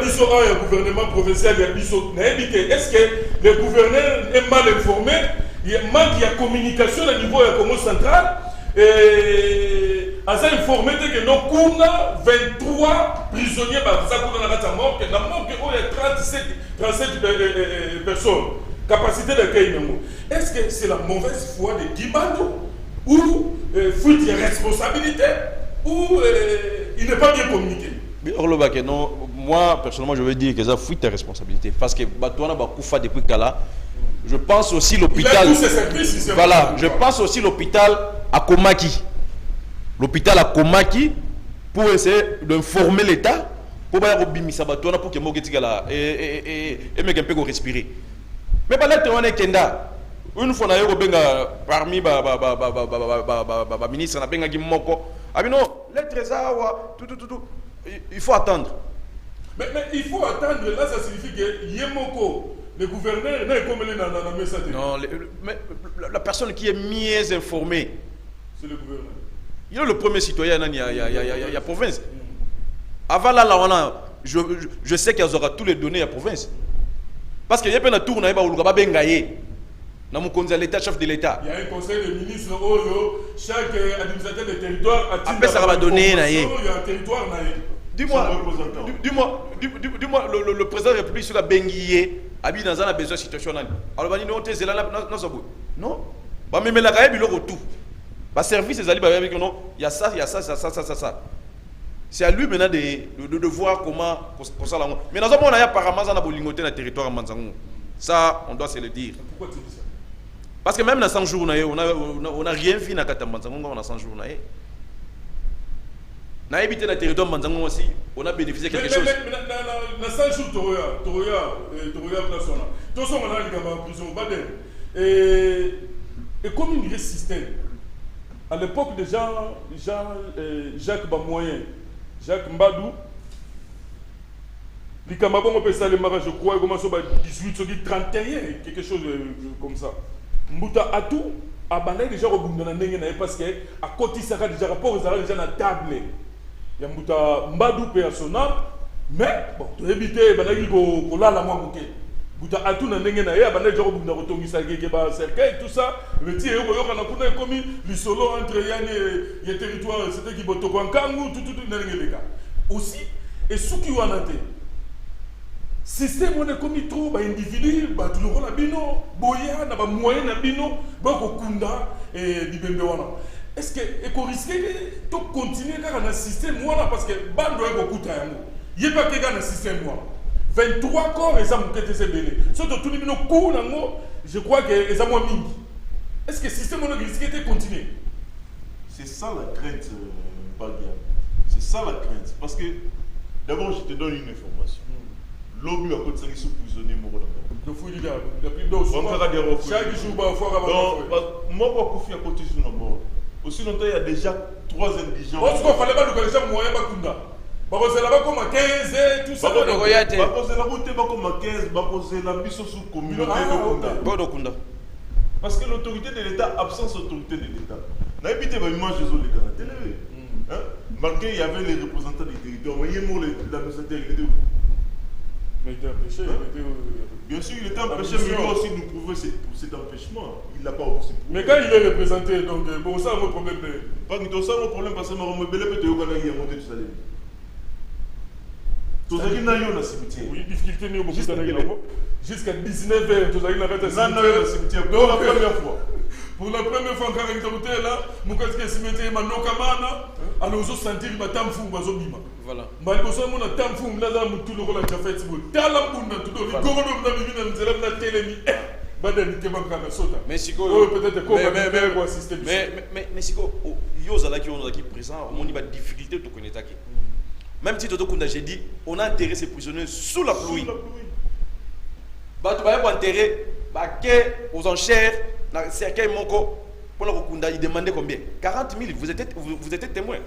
un gouvernement provincial, il y a est-ce que le gouverneur est mal informé? Il y a manque de communication au niveau du Congo central. Et à ça informé que nous avons 23 prisonniers qui sont morts. Nous avons 37 personnes. Capacité d'accueil. Est-ce que c'est la mauvaise foi de Guimando ou fuite de responsabilité ou il n'est pas bien communiqué? Non, moi personnellement je veux dire que ça fuite de responsabilité parce que Batouana Bakoufa depuis Kala, je pense aussi l'hôpital. Voilà, je pense aussi l'hôpital à Komaki. L'hôpital à Komaki pour essayer d'informer l'État pour que Mogetigala et mec un peu respirer. Mais pas là, Kenda. Une fois, parmi les ministres, on a bien Moko. Ah, mais non, les trésors, tout. Il faut attendre. Mais il faut attendre. Là, ça signifie que Yemoko, le gouverneur, n'est comme dans la message. Non, mais la personne qui est mieux informée, c'est le gouverneur. Il est le premier citoyen, il y a province. Avant là, je sais qu'il y aura tous les données à province. Parce qu'il y a pas de tour, il y a pas de l'État, chef de l'État. Il y a un conseil de ministres, chaque administrateur de territoire a après ça va donner. Il y a un territoire. Dis-moi, le président de la République sur la Benguié habite dans un besoin de situation. Alors, il là, non. Mais la Caïbe, il retour. Le service, il y a ça. C'est à lui maintenant de voir comment ça l'a. Mais dans un moment, il y a apparemment dans le territoire Manzango. Ça, on doit se le dire. Pourquoi tu dis ça? Parce que même dans 100 jours, on n'a rien vu dans le Manzango, on a 100 jours. On a habité dans le territoire Manzango aussi, on a bénéficié de quelque chose. Mais dans 100 jours, Toroya, tout ça, on a en prison. Et comme il y a un système, à l'époque de Jacques Bamoyen, Jacques Mbadou, les Kamabon appellent ça le mariage, je crois, comment ça, 18, 31, quelque chose comme ça. Mbouta Atou, a bandé déjà au bout de la parce que à côté ça a déjà rapport aux déjà dans la table. Il y a Mbouta Mbadou personnel, mais bon, tu éviter bandé ko la la moi Mbouta Atou na ndenge na ya bandé déjà au bout de la rotongisa geba cercueil tout ça, le tie yo yo kana kuna komi li solo entre les territoires c'était qui boto kwankangu tout ndenge leka. Aussi et ce qui wana te système on est comme trop individu toujours na bino boya na ba moyen na bino ba ko kunda et libembe wana est-ce que eko risquer to continuer ka na système wana parce que bando eko kuta yango yeba ke ka na système wana 23 corps et ça mukete se belé surtout tout bino ko nango je crois que et ça moi mingi est-ce que système on risquer de continuer? C'est ça la crainte Bagia. C'est ça la crainte parce que d'abord je te donne une information. L'obus à côté de ça qui sont prisonniers morts là-bas. Le fou du gars, il y a plus d'eau. Chaque jour, il faut avoir. Moi, je suis à côté de ça. Aussi longtemps, il y a déjà 3 indigents. Parce qu'il fallait pas nous connaître moyen Bakunda. Parce que là-bas, comme à 15, tout ça. Parce que la route est comme à 15, parce que la mission sous communauté de parce que l'autorité de l'État, absence d'autorité de l'État. On a évité l'image des autres à la télé. Malgré il y avait les représentants des territoires, mais il y a l'administrateur. Mais il était empêché. Bien sûr, il était empêché, mais il doit aussi nous prouver cet empêchement. Il ne l'a pas aussi prouvé. Mais quand il est représenté, donc, bon, ça, mon problème. Pas que ça, mon problème, parce que je me belé peut-être qu'il y a monté tout ça. Tout ça, il y a un cimetière. Oui, difficulté, il y a beaucoup de jusqu'à 19h, tout ça, il y a un cimetière. Pour la première fois. Pour la première fois, quand il est là, mon casque cimetière, ma nokamana, alors on sentir ma tamfou, ma zobima. Voilà. Mais il faut que tamfou, là, tout le monde a fait ça. Talambouna, tout le monde, il a télémi. Mais Siko, mais Siko, Yosa qui est présent, on y va difficulté de connaître. Même si j'ai dit, on a enterré ces prisonniers sous la pluie. Tu vas enterrer aux enchères, dans le cercueil Moko, pour la Kokunda, il demandait combien? 40 000, vous étiez témoin.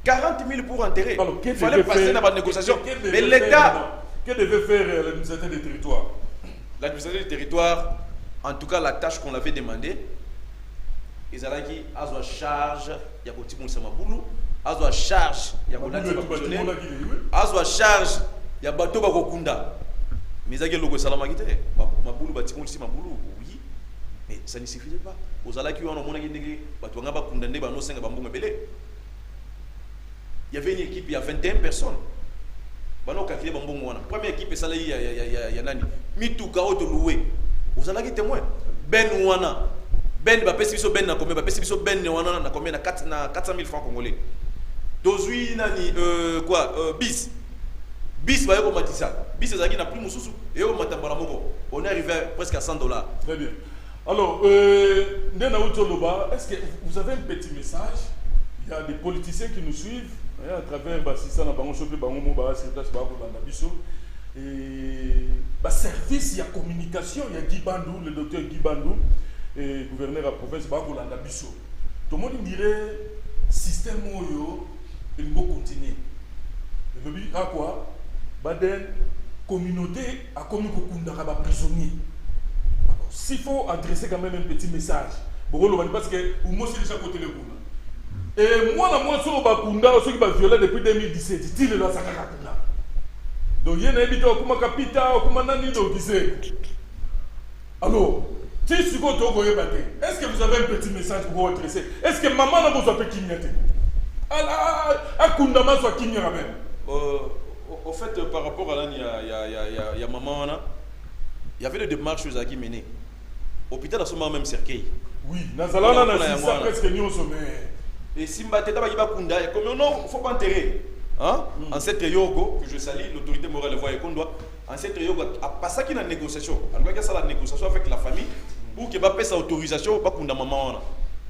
40 000 pour enterrer. Il fallait passer dans la négociation. Mais l'État... Que devait faire l'administrateur des territoires? L'administrateur des territoires, en tout cas la tâche qu'on avait demandé, ils allaient qui a la charge, il y a petit monde Samaboulou, a la charge, il y a la charge, il y a bateau Bakokunda. Mais il y a le logo Salamagite, Maboulou, Batimoul, Maboulou, oui, mais ça ne suffisait pas. Aux allés qui ont un monde qui bateau Bakunda, Bano Senga Bambou Mebele. Il y avait une équipe, il y a 21 personnes. Première équipe, il y a Nani. Mitouka auto loué. Vous allez être témoin. Ben Wana. Ben va passer sur Ben na combien? Va passer sur Ben Wana na combien? Na 400 000 francs congolais. Dozui Nani bis. Bis va y avoir Matissa. Bis c'est n'a plus Moussou. Et au Matambara Moko. On est arrivé presque à $100. Très bien. Alors, est-ce que vous avez un petit message? Il y a des politiciens qui nous suivent. À travers Bassissa, et service, il y a communication, il y a Guy Bandou, le docteur Guy Bandou, et gouverneur de la province, tout le monde dirait système il faut continuer. Le but à quoi? Baden communauté a commis beaucoup prisonniers. S'il faut adresser quand même un petit message, parce que vous m'avez déjà côté le coup. Et moi, sur le Bakunda, ceux qui sont violés depuis 2017, ils sont là, ça Bakunda. Donc, il y a un habité au Kumakapita, au Kumanani, donc qui sait. Alors, si tu veux est-ce que vous avez un petit message pour vous adresser? Est-ce que maman n'a pas besoin de kignate? À Kundama, soit kignara même. Au fait, par rapport à là, il y a maman, il y avait des démarches qui menées. L'hôpital a ce moment même cercueil. Oui, Nazalana n'a pas presque ni au sommet. Et Simba Teta Bagiba Kunda, comme non, il ne faut pas enterrer. Hein? Ancêtre Yogo, que je salue, l'autorité morale voit qu'on doit. Ancêtre Yogo, à passer qui dans la négociation. On doit faire la négociation avec la famille pour qu'il va payer sa autorisation, pas Kunda maman.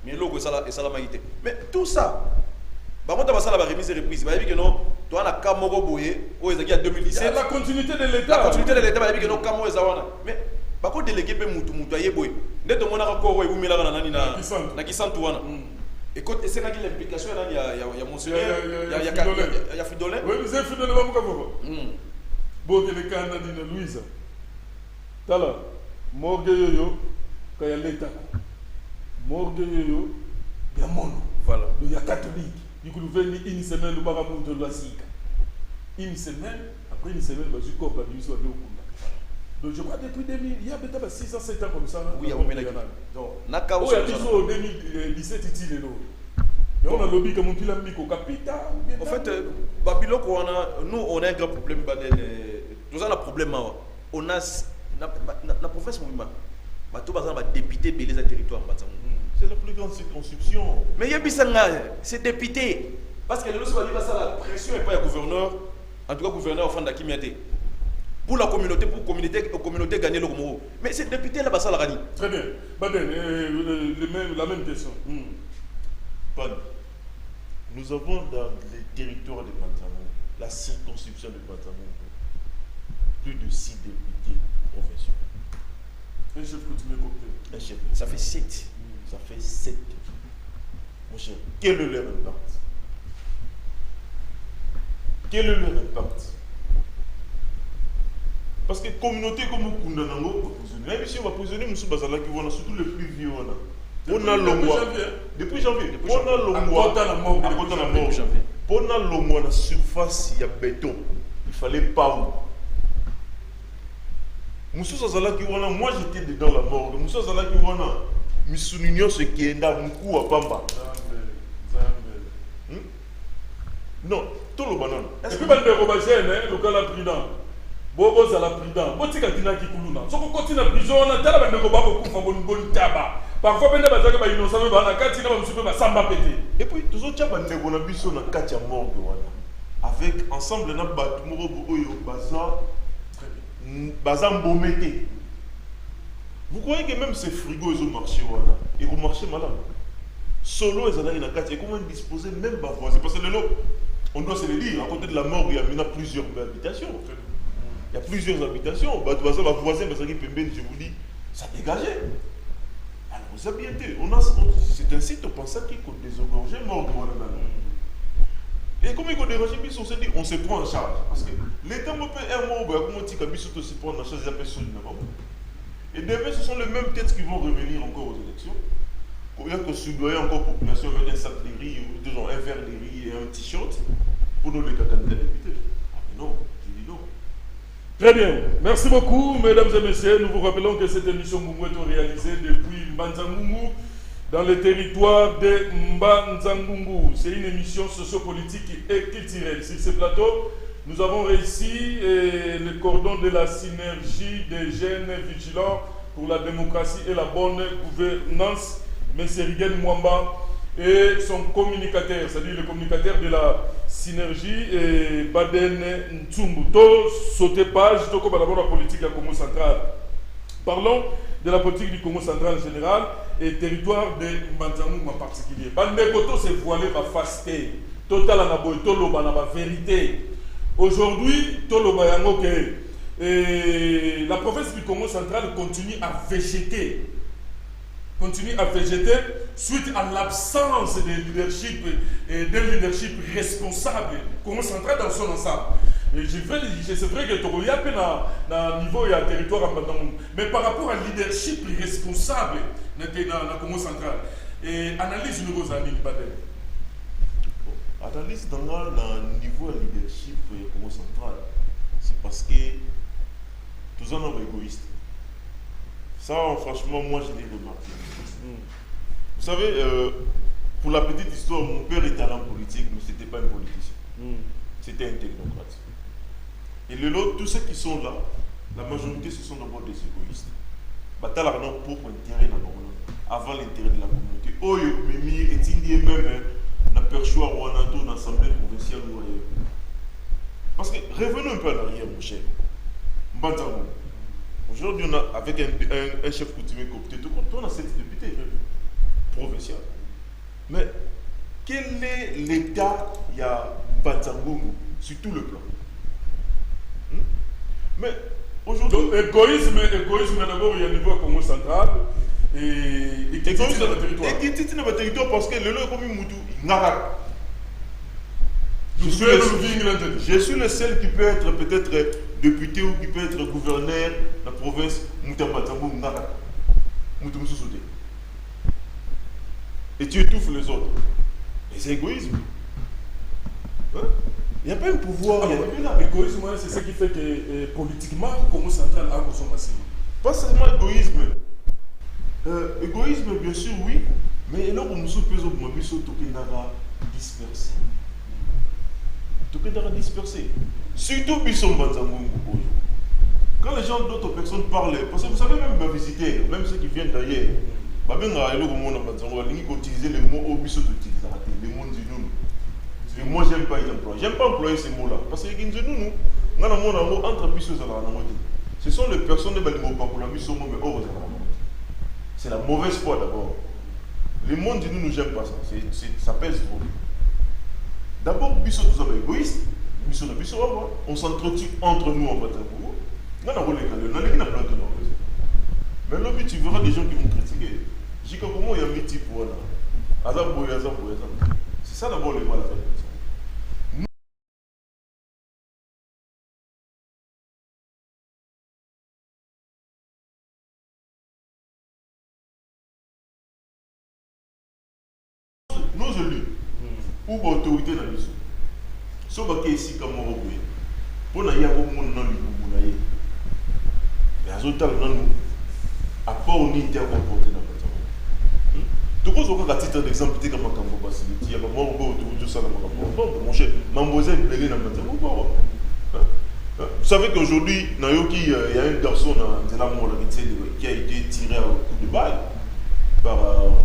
Mais logo et ça la maïté. Mais tout ça, par contre, ça la remise et reprise. Il que non, toi, on a Kamoro Boye, au Ezaki en 2017. La continuité de l'État. La continuité de l'État, il dit que non, Kamoro Ezawana. Mais par contre, délégué peut moutou aye boy. Dès que mon accord, il vous met là na Kisantuana. Et quand c'est l'implication, il y a Monseigneur, il y a Fridolin. Oui, vous avez Fridolin, vous avez bon, il y a le cas de Louise. Tala, morgue yoyo, quand il y a l'État. Morgue yoyo, il y a mono. Voilà. Il y a catholique. Du coup, nous venons une semaine, nous avons de l'Oisica. Une semaine, après une semaine, nous avons la division de l'Okunda. Donc je crois que depuis 2000, il y a peut-être 6 ans, 7 ans comme ça. Oui, il y a un donc, il y a 2017, il y a un lobby comme on dit au capital. En fait, Babylone, nous, on a un grand problème. Nous avons un problème. On a la province, député de les territoires. C'est la plus grande circonscription. Mais il y a c'est député. Parce que le la pression et pas le gouverneur. En tout cas, le gouverneur au fond d'Akimiate. Pour la communauté, communauté gagner le Gomoro. Mais c'est député là-bas, ça la rani. Très bien. Baden, la même question. Pan, nous avons dans les territoires de Pantamou, la circonscription de Pantamou, plus de 6 députés provinciaux. Un chef coutumier cocktail. Un chef. Ça fait 7. Ça fait 7. Mon cher, quel est leur impact? Quel est leur impact? Parce que la communauté comme Kunda Nango, même si on va prisonnier, nous sommes surtout les plus vieux. On a l'ongwa. Depuis janvier. On a l'ongwa. On a l'ongwa, la surface, il y a béton. Il fallait pas. Moussou Zazala qui wana, moi j'étais dedans la mort. Moussou Zazala qui wana, Missounigno ce qui est là, Moukou à Bamba. Non, tout le banane. Est-ce que vous avez le cas président? Bobo Zala président, Botika Dina Kikuluna. Si vous continuez à prison, on a tel que vous avez un bon tabac. Parfois, vous avez un innocent, vous avez un Katina, vous avez un samba pété. Et puis, tous autres, vous avez un biso na Katia mort. Avec ensemble, nous avons un bazar Mbomete. Vous croyez que même ces frigos, ils ont marché, ils ont marché malade. Solo, ils ont un Katia. Comment disposer même ma voisin? Parce que le lot, on doit se le dire, à côté de la mort, il y a plusieurs habitations. Il y a plusieurs habitations. Ma voisin, je vous dis, ça dégageait. Alors, C'est un site, on pense qu'il faut désengorger mort de et comme il faut déranger, on se prend en charge. Parce que l'État me paie un mot, comme on dit que se prend en charge des personnes. Et demain, ce sont les mêmes têtes qui vont revenir encore aux élections. Il y a que soudoyer encore la population avec un sac de riz, ou disons un verre de riz et un t-shirt pour nous les candidats députés. Non, je dis non. Très bien. Merci beaucoup, mesdames et messieurs. Nous vous rappelons que cette émission Moumou est réalisée depuis Mbanzangungu, dans le territoire de Mbanzangungu. C'est une émission sociopolitique et culturelle. Sur ce plateau, nous avons réussi le cordon de la synergie des jeunes vigilants pour la démocratie et la bonne gouvernance, M. Rigen Mwamba, et son communicateur, c'est-à-dire le communicateur de la synergie, Baden Ntsumbu. Sauter page, comme d'abord la politique du Congo central. Parlons de la politique du Congo central en général et territoire de Mbanzangungu en particulier. Bandekoto s'est voilé ma faceté, total anaboy, toloba na vérité. Aujourd'hui, toloba yango que la province du Congo central continue à végéter suite à l'absence de leadership et d'un leadership responsable Congo central dans son ensemble. C'est vrai que il y a un niveau et un territoire, mais par rapport à leadership responsable dans le Congo central, et analyse nous vos amis Badel. Analyse dans le niveau de leadership Congo central, c'est parce que tous en sommes égoïstes. Ça, franchement, moi je l'ai remarqué. Vous savez, pour la petite histoire, mon père était en politique, mais ce n'était pas un politicien. C'était un technocrate. Et tous ceux qui sont là, la majorité, ce sont d'abord des égoïstes. Bata la pour intérêt avant l'intérêt de la communauté. Oh, Mimi est indié même dans perchoir ou en dans l'Assemblée provinciale ou ailleurs. Parce que revenons un peu en arrière, mon cher. Mbanzangungu. Aujourd'hui, on a, avec un chef coutumier coopté, on a 7 députés provinciaux. Mais quel est l'état de Mbanzangungu sur tout le plan? Mais aujourd'hui. Donc, égoïsme d'abord, il y a un niveau Congo central et égoïsme dans le territoire. Et qui dans le territoire parce que le comme il moutou, je suis le seul qui peut être peut-être député ou qui peut être gouverneur de la province Moutambatango Ngara. Moutoumsousouté. Et tu étouffes les autres. Les égoïsmes. Hein? Il n'y a pas un pouvoir. L'égoïsme, c'est ce qui fait que politiquement, le Congo central a consommation. Pas seulement égoïsme. Égoïsme, bien sûr, oui. Mais là, on nous suppose que nous sommes dispersés. Dispersés. Surtout Bisson Mbanzangungu. Quand les gens d'autres personnes parlent, parce que vous savez même me visiter, même ceux qui viennent d'ailleurs, ils utiliser les mots au Bisson les mots Nzinoun. Et moi j'aime pas les employer. J'aime pas employer ces mots-là. Parce que Nzinoun, entre Bisson et ce sont les personnes qui ont pas pour la mission, mais hors c'est la mauvaise foi d'abord. Les mots Nzinoun, j'aime pas ça. Ça pèse trop. D'abord, Bissot, nous sommes égoïstes. On s'entretue entre nous en Batabou. Mais là, tu verras des gens qui vont critiquer. Je dis que comment il y a mis type pour là. C'est ça d'abord le mal à faire. Nos élus. Ou l'autorité dans l'issue. Si on va ici comme on va pour nous, il y a beaucoup de monde dans le monde. Mais à autres nous, à part on est intercomporté dans le monde. Tout le monde a titre d'exemple, comme un campo basile. Il y a un moment où on ça dans le mon cher, Mamboise est belé dans le monde. Vous savez qu'aujourd'hui, il y a un garçon qui a été tiré au coup de balle. Par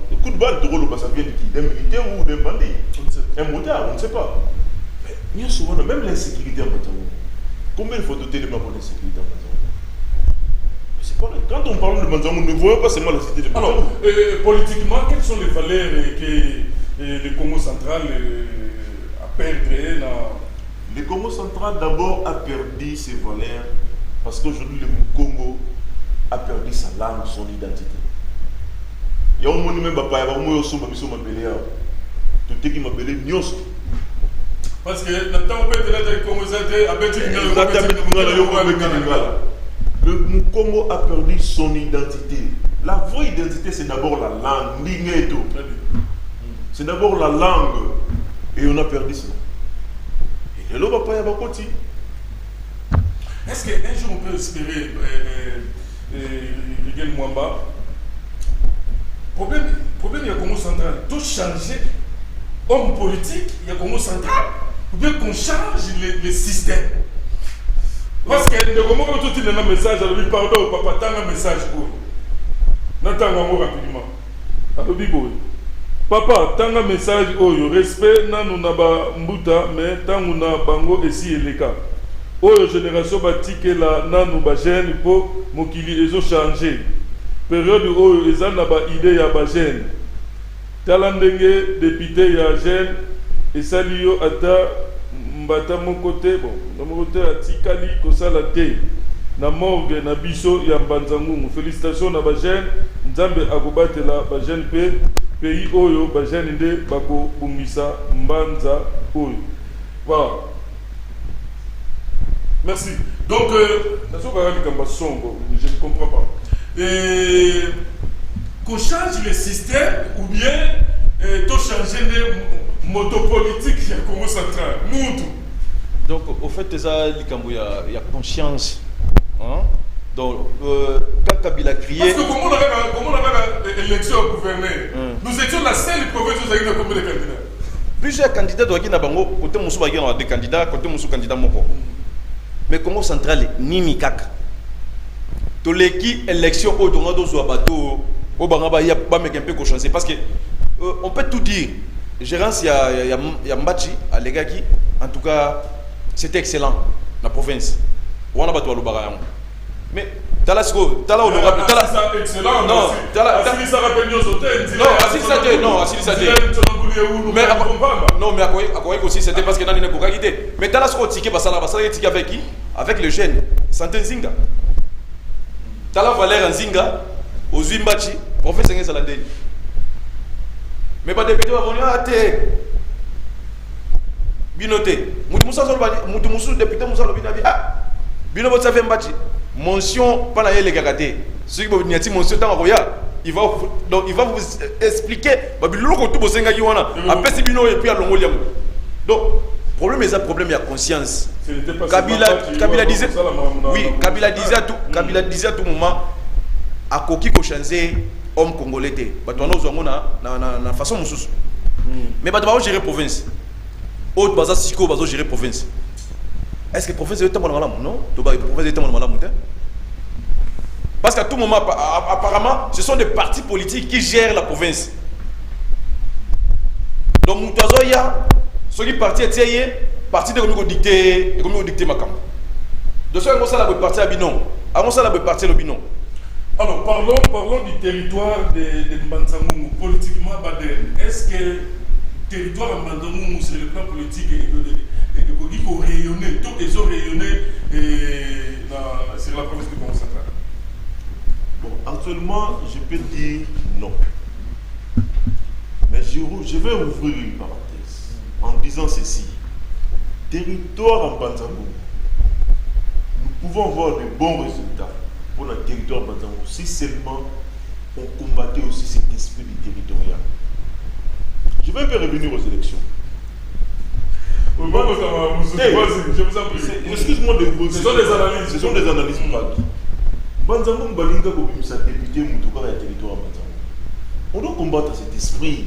le coup de balle de rôle, ça vient de qui? D'un militaire ou d'un bandit? Un motard, on ne sait pas. Mais bien souvent, même l'insécurité en Mbanzangungu. Combien il faut doter de pour l'insécurité en Mbanzangungu? C'est pas vrai. Quand on parle de Mbanzangungu, ne voyons pas seulement la cité de Mbanzangungu. Alors, politiquement, quelles sont les valeurs que le Congo central a perdu dans... Le Congo central d'abord a perdu ses valeurs parce qu'aujourd'hui, le Congo a perdu sa langue, son identité. Il ya omoni même papa ya bamoyo somba biso mabele ya toteki mabele nyonso parce que natanga peut être comme ça te abeti le Mukongo a perdu son identité. La vraie identité, c'est d'abord la langue. C'est d'abord la langue. Et on a perdu ça. Et là, papa, il va continuer. Est-ce qu'un jour on peut espérer, Rigel Mwamba, problème, il y a Congo central, tout changer, homme politique, il y a Congo central, ou bien qu'on change le système. Parce que de comment tout il y a un message, alors lui pardon, papa, t'as un message pour. N'attends pas rapidement. Alors bibo. Papa, t'as un message oyo respect nanu naba mbuta mais tanguna bango esi eleka. Oyo génération batike la nanu ba jeune po mokili ezo changer. Période oyo eza na ba idée ya ba jeune. Tala ndenge député ya jeune esali yo ata mbata mon côté bon na mon côté atikali kosala te na morgue na biso ya Mbanzangungu. Félicitations na ba jeune nzambe akobatela ba jeune pe pays oyo ba jeune nde bako bungisa mbanza oyo. Voilà, merci. Donc je ne comprends pas. Et qu'on change le système ou bien tout changer les motopolitiques il y a Congo central. Donc au fait il y a conscience. Hein? Donc quand Kabila criait. Parce que comment on avait l'élection au gouverneur, nous étions la seule province où il y a combien de candidats? Plusieurs candidats doivent être bango, côté Moussou Bagui on a des candidats, côté Moussou candidat moko. Mais Congo central ni mikaka. To l'équipe élection au donga do bateau au bangaba y a pas mec un peu chancé parce que on peut tout dire. Gérance il y a Mbachi à Legaki en tout cas c'était excellent la province. On a battu le barayan. Mais Talasco, Tala honorable, Tala excellent. Non, Tala Asili ça rappelle nous sauter. Non, Asili ça non, Asili ça mais non, mais à quoi aussi c'était parce que dans une qualité. Mais Talasco ticket basala ticket avec qui? Avec le jeune Santé Zinga. Tala Valère Nzinga aux Zimbachi, professeur Salandé. Mais pas député va venir à terre. Binoté. Moutou Moussou député Moussa Lobinabi. Ah, Bino votre fait Mbachi. Mention pas la les gagaté. Ceux qui vont venir mention dans royal, il va vous expliquer. Babilo ko tout bosenga yiwana. Après c'est Bino et puis à Longoliam. Donc problème est un problème il y a conscience. Kabila disait oui, Kabila disait à tout moment à koki ko changer homme congolais té. Bato na ozongona na façon mususu. Mais bato ba gérer province. Autre baza siko bazo gérer province. Est-ce que la province est tellement malade? Non. La province est tellement malade. Parce qu'à tout moment, apparemment, ce sont des partis politiques qui gèrent la province. Donc, il y a ceux qui partent parti de comme dicter ma camp. De ce fait, on parti à Binon. Avant ça, on parti au Binon. Alors, parlons du territoire de Mbanzangungu, politiquement Baden. Est-ce que le territoire de Mbanzangungu, sur le plan politique et économique, il faut rayonner, tout les ont rayonné sur la province du Congo central? Bon, actuellement, je peux dire non. Mais je vais ouvrir une parenthèse en disant ceci. Territoire en Mbanzangungu, nous pouvons avoir de bons résultats pour le territoire de Mbanzangungu si seulement on combattait aussi cet esprit du territorial. Je vais un peu revenir aux élections. Je vous en prie. Excuse-moi de vous. Ce sont des analyses. Ce sont des analyses pratiques. Mbanzangungu balinga kobimisa député mutuka ya territoire Mbanzangungu. On doit combattre cet esprit.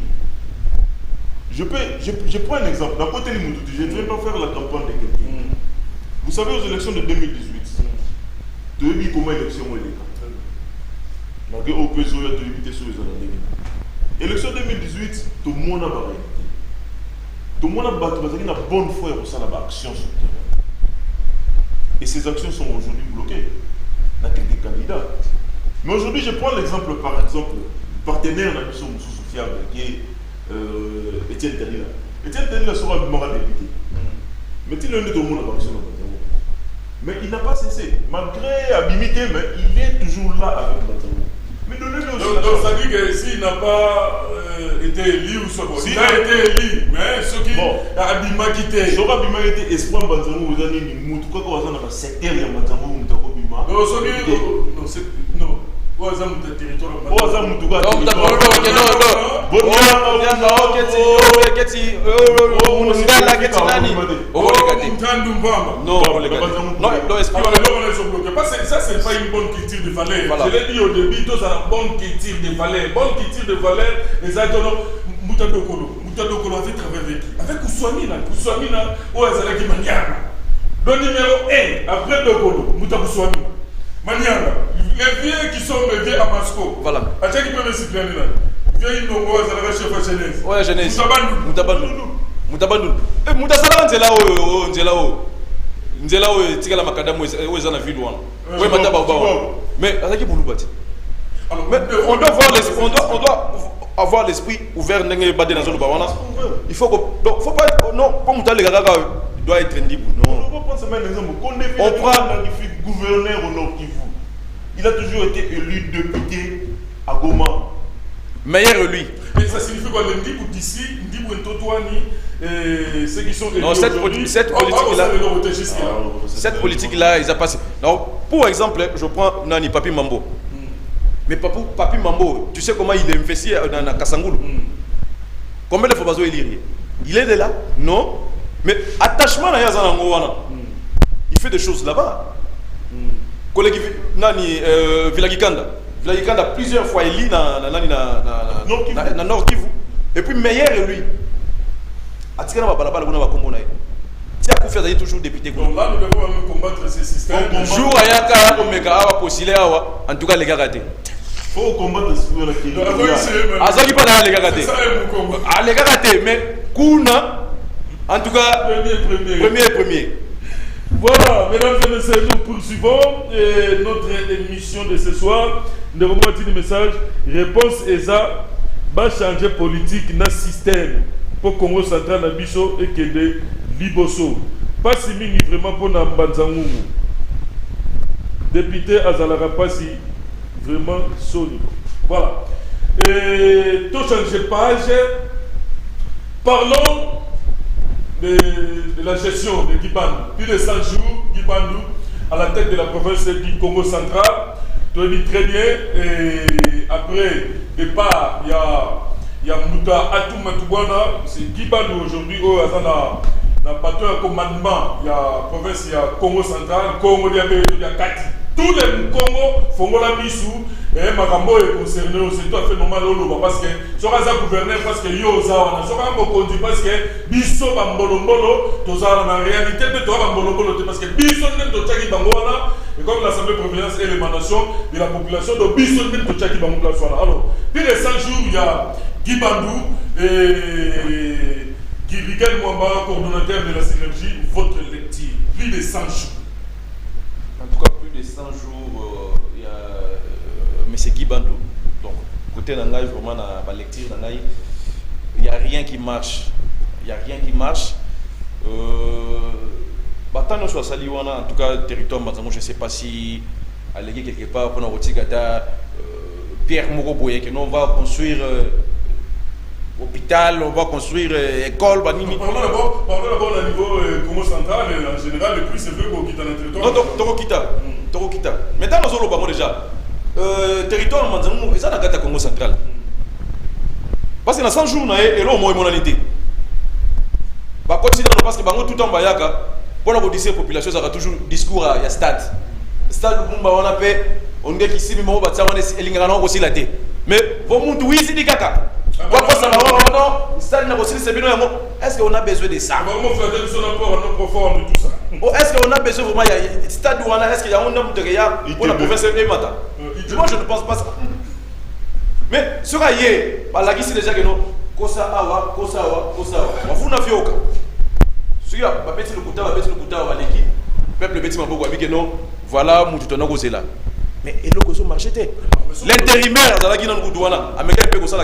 Je prends un exemple. D'un côté du Moutou, je ne vais pas faire la campagne de quelqu'un. Vous savez, aux élections de 2018, tu as vu comment l'élection est là. Donc, au PSO, il y a député sur les analyses. Élection 2018, tout le monde a barré. Tout le monde a battu parce qu'il y a une bonne foi et ça a action sur le terrain. Et ces actions sont aujourd'hui bloquées. Il y a quelques candidats. Mais aujourd'hui, je prends l'exemple, par exemple, partenaire de la mission Moussou Fiable, qui est Etienne Tenila. Etienne Tenila sera un moral député. Mais il est tout le monde à action. Mais il n'a pas cessé. Malgré Abimité, mais il est toujours là avec Mbanzangungu. Mais donnez-le aussi. Donc ça dit dit que s'il n'a pas été élu ou soit bon, il a été élu, mais ce qui a Bima quitté. Ce qui a Bima été espoir Banzango, vous avez dit, Moutouka, quand vous avez un secteur, il y a Banzango, Moutouka Bima. Non, ce qui non. Vous avez un territoire. Vous avez un Moutouka. Ça, c'est pas une bonne culture de valeur. Je l'ai dit au début, tous à la bonne culture de valeur. Bonne culture de valeur, les acteurs, Moutadokolo a fait travailler avec qui? Avec Kousouamina, où est-ce qu'il Maniana. Le numéro 1, après Dokolo, Moutakousouamina. Maniana. Les vieux qui sont les vieux à Masco. Voilà. À qui peut me citer là? Vieux Inongo, ça va chef à jeunesse. Ouais, jeunesse. Moutabandou. Eh, Moutasala, Nzela tika makadamu eza na ville wana. Ouais mataba ba. Mais azaki boulubati. Mais on doit avoir l'esprit ouvert ndenge bade na zolo ba wana. Il faut faut pas non pas mutale gaga doit être libre. Non. On prend seulement un exemple. On prend magnifique gouverneur au Nord Kivu. Il a toujours été élu député à Goma. Meilleur lui. Mais ça signifie quoi? Le Ndibu d'ici, Ndibu et Totouani, ceux qui sont élus. Non, cette politique-là, ils ont passé. Donc, pour exemple, je prends Nani Papi Mambo. Mais Papi Mambo, tu sais comment il est investi dans Kassangoulou? Combien de fois il est de là? Non. Mais attachement à Yazanangowana, il fait des choses là-bas. Collègue Nani Vilagikanda. Vilagikanda plusieurs fois élu dans Nord Kivu. Et puis meilleur lui. Atikana babalabala kuna bakombo na ye. Si akufi azali toujours député quoi. Donc là nous devons même combattre ces systèmes. Jour ayaka omeka awa postulé awa en tout cas les gars ratés. Faut combattre ce que la question. Azaki pas dans les gars ratés. Ah les gars ratés mais kuna en tout cas premier. Voilà, mesdames et messieurs, nous poursuivons notre émission de ce soir. Nous avons un message. Réponse ESA va changer politique dans le système pour Congo central na biso et Kende Liboso. Pas si mingi vraiment pour Nambanzangu. Député Azalara Passi, vraiment solide. Voilà. Et tout changer page. Parlons de la gestion de Guibandou. Plus de 100 jours, Guibandou à la tête de la province du Congo central. Tu as dit très bien. Et après départ, il y a Mouta Atou Matoubouana. C'est Guibandou aujourd'hui. Oh, dans le bateau de commandement, il y a la province, il y a Congo central, Congo, il y a Kati. Tous les Congo font la bisou. Et Makambo est concerné, c'est tout à fait normal parce que ce que gouverneur parce que yo zawana, ce que conduit parce que biso bambolomolo, tozala na réalité de toi bambolomolo parce que biso nem to tchaki bangwana et comme l'Assemblée provinciale et l'émanation de la population de biso nem to tchaki bangwana. Alors, plus de 100 jours il y a Guibandou et Guirigel Mwamba, coordonnateur de la synergie, votre lecture. Plus de 100 jours. En tout cas, plus de 100 jours, il y a M. Guibandou. Donc, côté Nangaï, vraiment, dans la lecture, il n'y a rien qui marche. Il n'y a rien qui marche. En tout cas, territoire, je ne sais pas si, allégué quelque part, pour Pierre Moroboye, que nous, on va construire hôpital, on va construire école. Parlons d'abord au niveau Congo central, en général, le plus élevé pour quitter notre territoire. Non, Torokita. Maintenant, nous avons déjà territoire Manzamou, et ça n'a pas Congo central. Parce que dans 100 jours, et là, au moins, mon idée. Parce que tout en Bayaka, pour la population, ça aura toujours discours à stade. Stade où on a fait, on dit qu'ici, on va aussi la tête. Mais, vous montrez, oui, c'est des caca. Est-ce qu'on a besoin de ça? Est-ce qu'on a besoin vraiment de stade où est-ce qu'il y a un homme de Réa pour la province de Mata? Moi je ne pense pas ça. Mais ce qu'il y a, par la guise déjà que non, Kosa Awa, vous n'avez aucun. Ce qu'il y a, petit le Kouta, peuple petit Mambo, que non, voilà, mon tuteur là. Mais il a marché. L'intérimaire, a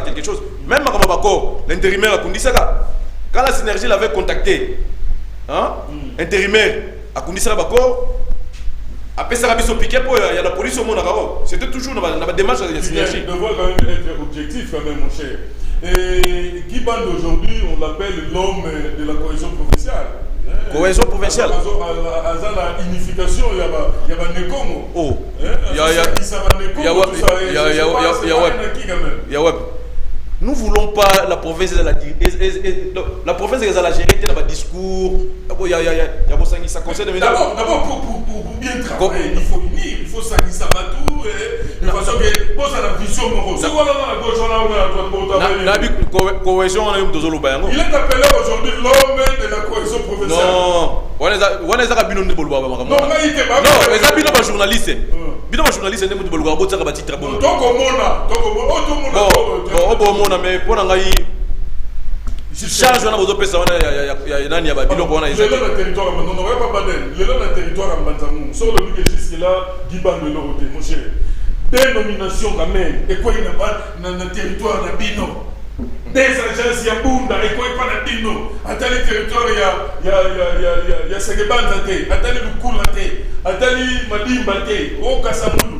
quelque chose. Même l'intérimaire a conduit ça. Quand la synergie l'avait contacté, intérimaire a conduit ça, Après ça, il y a la police au monde. C'était toujours dans la démarche de synergie. Il devrait quand même être objectif, quand même, mon cher. Et Guiband aujourd'hui, on l'appelle l'homme de la cohésion provinciale. Cohésion provinciale. À la unification, il y a un Nekomo. Oh. Nous ne voulons pas la province de la province de la gérer dans le discours. Ça concerne d'abord pour bien travailler, il faut unir, il faut s'agir tout de façon que pose la vision morale. C'est quoi la gauche on a cohésion il est appelé aujourd'hui l'homme de la cohésion provinciale. Non, on est à Bino de Bolwa. Non, les habits de journaliste. Bino journaliste ne peut pas botter à bâtir très bon. Mais pour n'engager charge on a besoin de personnes il y a nani ya babilo ko na ils le territoire non non pas baden le territoire à Mbanzamu sur le but jusque là Guiband de l'autre mon cher dénomination quand même et quoi il n'a pas dans le territoire na bino des agences ya bunda et quoi pas na bino atali territoire il y a Segebanza te atali Lukula te atali Madimba te o Kasamulu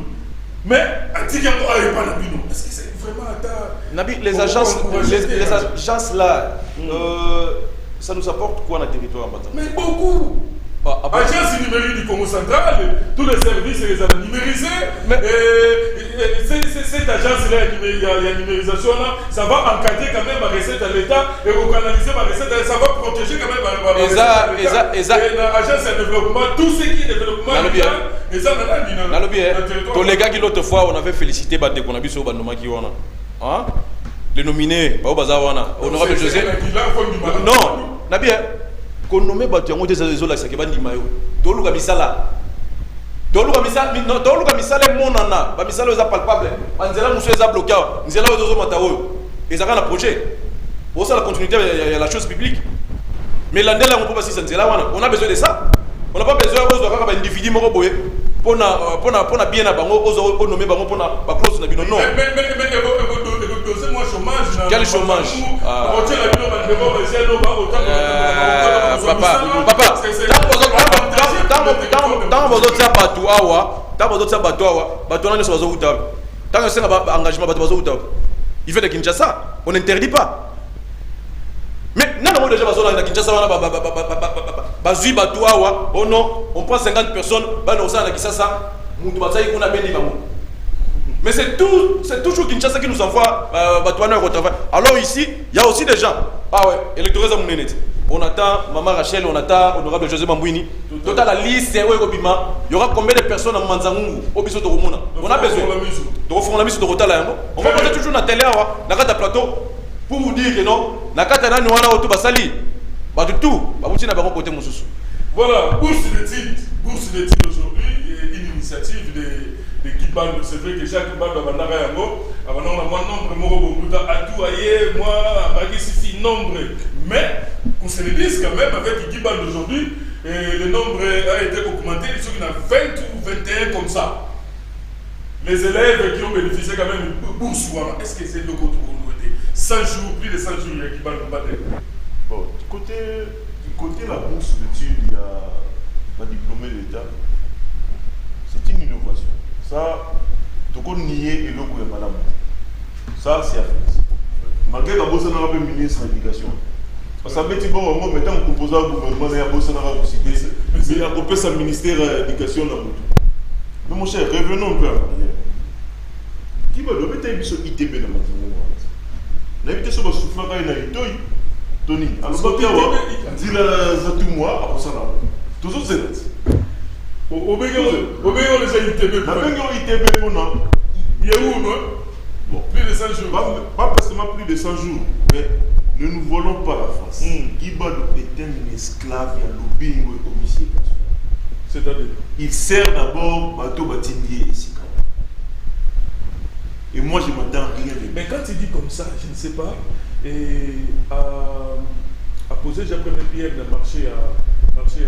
mais atiki ko ay pas na bino est-ce que c'est vraiment Nabi, les agences là, ça nous apporte quoi dans le territoire? Mais beaucoup. Agence numérique du Congo central, tous les services les ont numérisés. Cette agence-là, il y a la numérisation là, ça va encadrer quand même la recette à l'État et recanaliser la recette, ça va protéger quand même la recette. L'agence de développement, tout ce qui est développement, et ça, dans les gars qui l'autre fois, on avait félicité Bade qu'on a vu sur Bandoma qui wana. Hein? Les nominés, honorable José. Non, Nabi, qu'on nomme Batiango des réseaux là, c'est que Bandi Mayo. Toluka Misala. Toluka Misala, mon nana. Misala est palpable. Anzela Moussou est bloqué. Nzela est aux Matao. Et ça va l'approcher. Pour ça, la continuité, il y a la chose publique. Mais l'année là, on peut pas si Nzela, on a besoin de ça. On n'a pas besoin de individu moroboé. Pour bien à Bango, aux nommés Bango, pour la clause de non. Moi chômage. Quel chômage? Papa, dans vos autres engagement, il fait de Kinshasa, on n'interdit pas. Mais non, déjà, oh non, on prend 50 personnes, mais c'est toujours Kinshasa qui nous envoie au travail. Alors ici, il y a aussi des gens. Ah ouais, électorat on attend Maman Rachel, on attend Honorable José Mambouini. Total la liste, il y aura combien de personnes à Manzangu au Bisso de Romona? On a besoin de refaire la mise de Rota là. On va poser toujours la télé à la plateau pour vous dire que non, la Katana nous a auto basali. Pas du tout. Voilà, bourse d'études aujourd'hui, une initiative de Guiband. C'est vrai que chaque Guiband a un nombre, nombre. Mais, qu'on se le dise quand même, avec Guiband d'aujourd'hui, le nombre a été augmenté, il y en a 20 ou 21 comme ça. Les élèves qui ont bénéficié quand même d'une bourse, est-ce que c'est le côté 100 jours, plus de 100 jours, il y a Guiband de Badel. Bon, du côté la bourse d'études, il y a la diplômée de l'État. C'est une innovation. Ça, tout le monde nier et l'eau de madame. Ça, c'est à faire. Malgré que vous avez un ministre de l'éducation. Parce que ça bon, moi, maintenant, on compose un gouvernement, il y a un cité. Mais il y a un ministère de l'éducation. Mais mon cher, revenons un peu à l'arrière. Qui va le mettre sur ITB dans ma vie? On a évité sur le souffle à l'Itoy. Tony, alors on dit là, tout moi, après ça, toujours c'est net. Au Béguin, les ITB. La Béguin ITB, il y a où, non? Bon, plus de 100 jours. Pas forcément plus de 100 jours, mais ne nous volons pas la face. Guiband est un esclave, il y a lobbying et commissaire. C'est-à-dire? Il sert d'abord bateau bâtimier ici. Et moi, je m'attends rien de. Mais quand tu dis comme ça, je ne sais pas, et à poser la première pierre de marché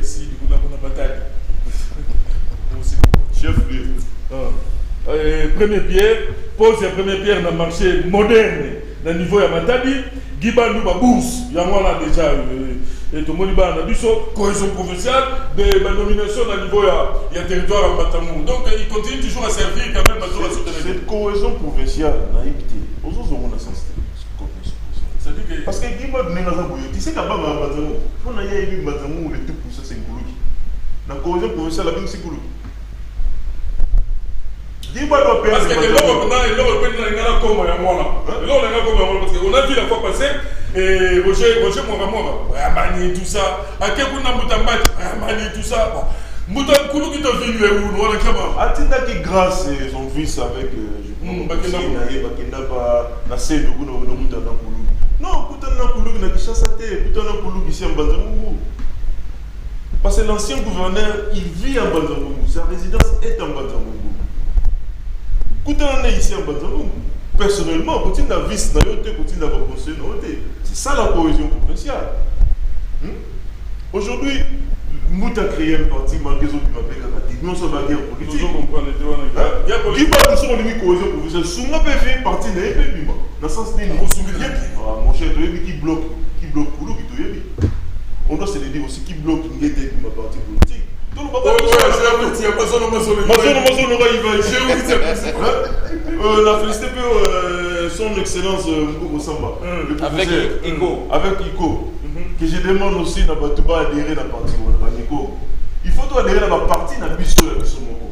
ici, du coup, on a bataille. Chef lieu. Première pierre, pose la première pierre dans le marché moderne, dans le niveau de Matabi, Guiband nous bourse. Il y a moi là déjà, et tout le monde a une cohésion provinciale de la nomination à niveau il y a territoire à Batamou. Donc il continue toujours à servir quand même à la soutenir. Cette cohésion provinciale n'a été aux autres on a sens. Parce que tu sais qu'à Batamou, on a eu Batamou le tout pour ça c'est Ngoulouki. La cohésion provinciale la même c'est Ngoulouki. Parce que on a vu la fois passée et Roger Moramora, Amani tout ça, à quel point Amani tout ça. Mouta Koulou qui t'a vu où on a comment Atinda qui grâce son fils avec Bakenda na Seydou no Mouta na Koulou. Non, Mouta na Koulou na Kishasate, Mouta na Koulou ici en Banzamou. Parce que l'ancien gouverneur, il vit en Banzamou, sa résidence est en Banzamou. Quand on est ici en Banzamou, personnellement, quand on a vice, quand on a conseil, c'est ça la cohésion provinciale. Aujourd'hui, nous avons créé un parti malgré ce qui m'appelle Kakati. Nous sommes en guerre politique. Qui va nous sommes en cohésion provinciale. Souvent, on fait partie de l'EPBIMA. Dans le sens où mon cher, qui bloque Koulou, qui te on doit se le dire aussi qui bloque ma parti politique. La félicité pour son excellence Mbouko Samba. Avec Iko. Avec Iko. Que je demande aussi à Batouba adhérer à la partie. Il faut adhérer à la partie de Bisso Moko.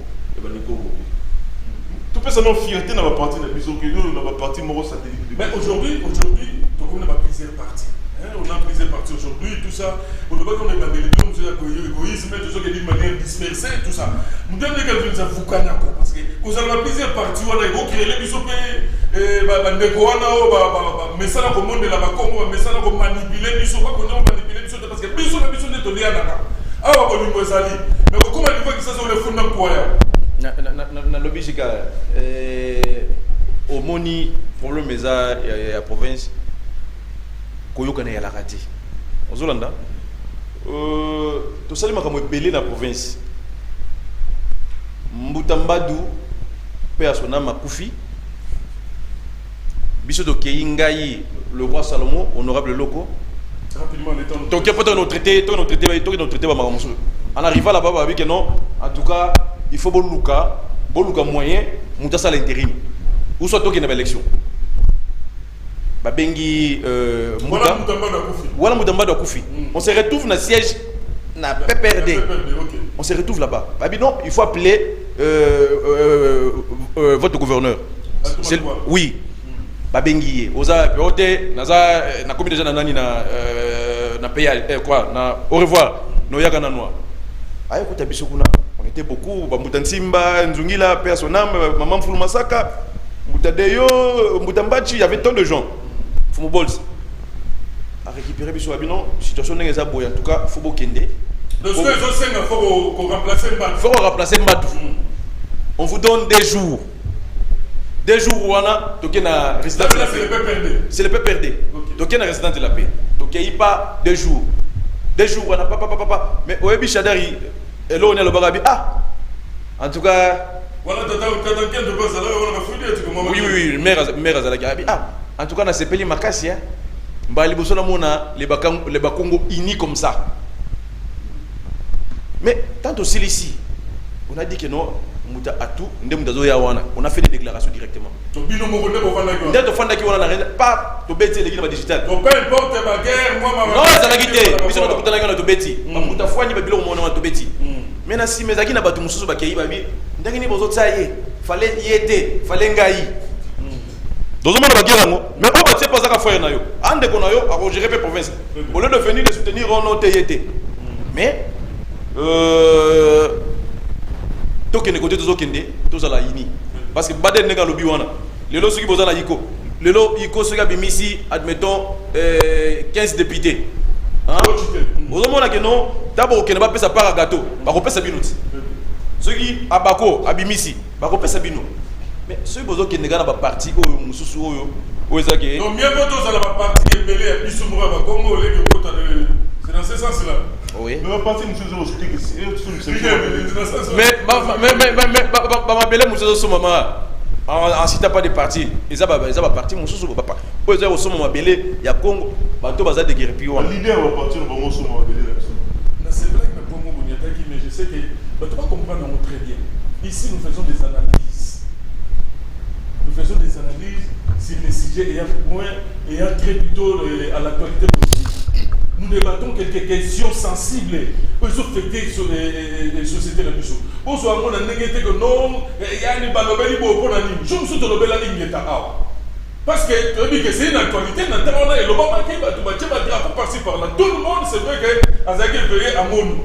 Tout peut s'en fierté dans la partie de Bisso que nous, dans la partie Moro satellite. Mais aujourd'hui, on a plusieurs partis. On a plusieurs partis aujourd'hui, tout ça. On ne peut pas qu'on ait pas l'égoïsme, tout ça qui est d'une manière dispersée, tout ça. Nous devons dire que nous avons Foukanako, parce que quand on a plusieurs partis, on a créé les bisopés, mais ça, on monde de la Bakongo, mais ça, on manipuler les bisopés, on a manipulé les bisopés, parce que les bisopés sont des Lianaka. Ah, on va nous aller. Mais comment il faut que ça soit le fond de quoi? Na lobby jika au moni problème mais à la province koyokana ya la raté ozolanda to salima comme belé na province Mbutambadu persona makufi biso to keingai le roi Salomon honorable loko rapidement les temps donc peut-être notre traité en arrivant là-bas bah oui que non en tout cas il faut boluka moyen mutasa l'intérim ou soit toki na élection babengi voilà Mutambadu akufi on se retrouve na siège na PPRD on se retrouve là-bas babi non il faut appeler votre gouverneur oui babengi oza peote naza na comité déjà na nani na payer quoi na au revoir no yaka na noa ayo kuta biso kuna on était beaucoup Mbutansimba Nzungila Personam maman Fulu Masaka Mbutadeyo Mbutambachi il y avait tant de gens Fumo Bols a récupéré biso abino situation n'est pas boya en tout cas faut bokende donc ce que je sais il faut remplacer Mbadou on vous donne des jours wana toke na résidence de la paix c'est le PPRD toke na résidence de la paix toke y pas 2 jours wana papa mais oyebi Chadari et là on est le bagabi en tout cas voilà de base là on a fouillé oui mère azalaki en tout cas na sepeli makasi mbali bosona mona les bakongo unis comme ça mais tant aussi ici on a dit que non muta atu ndem dazo ya wana on a fait des déclarations directement to bino mo ndeko fandaki ndeko fandaki wana na pas to beti les guides digital donc peu importe ma guerre moi ma non ça la guité biso to kutana ngana to beti muta fwani ba bilo mo na to beti mais na si mezaki na batu mususu ba kei ba bi ndenge ni bozo tsaye fallait yete fallait ngai dozo mo na ba guerre ngo mais on va te poser ka foyer na yo ande ko na yo a gérer pe province au lieu de venir de soutenir on no yete mais tokende côté tozokende tozala ini parce que baden nega lobi wana lelo soki bozana yiko lelo yiko soki abimisi admettons 15 députés hein ozomona que non tabo okende ba pesa para gâteau ba ko pesa binuti soki abako abimisi ba ko pesa bino mais soki bozokende ga na ba parti oyo mususu oyo ezake donc mieux vaut tozala ba parti ebele ya biso mura ba Congo leki kota de c'est dans ce sens là oui mais parti mususu mais bele mususu so mama en cita pas de parti ils a parti mususu papa oyo za so mama bele ya Congo bato baza de guerpi wana l'idée va partir de bon souvent de c'est vrai que pour moi mais je sais que tu vas comprendre très bien. Ici nous faisons des analyses. Nous faisons des analyses sur les sujets ayant point ayant trait plutôt à l'actualité politique. Nous débattons quelques questions sensibles pour affecter sur les sociétés de la mission. Pour soit on a négaté que non, il y a une balobeli pour la ligne. Je me suis trouvé la ligne est à parce que tu as dit que c'est une actualité, on a le moment qui va drapeau par-ci par-là. Tout le monde, c'est vrai que Azaki est payé à Monou.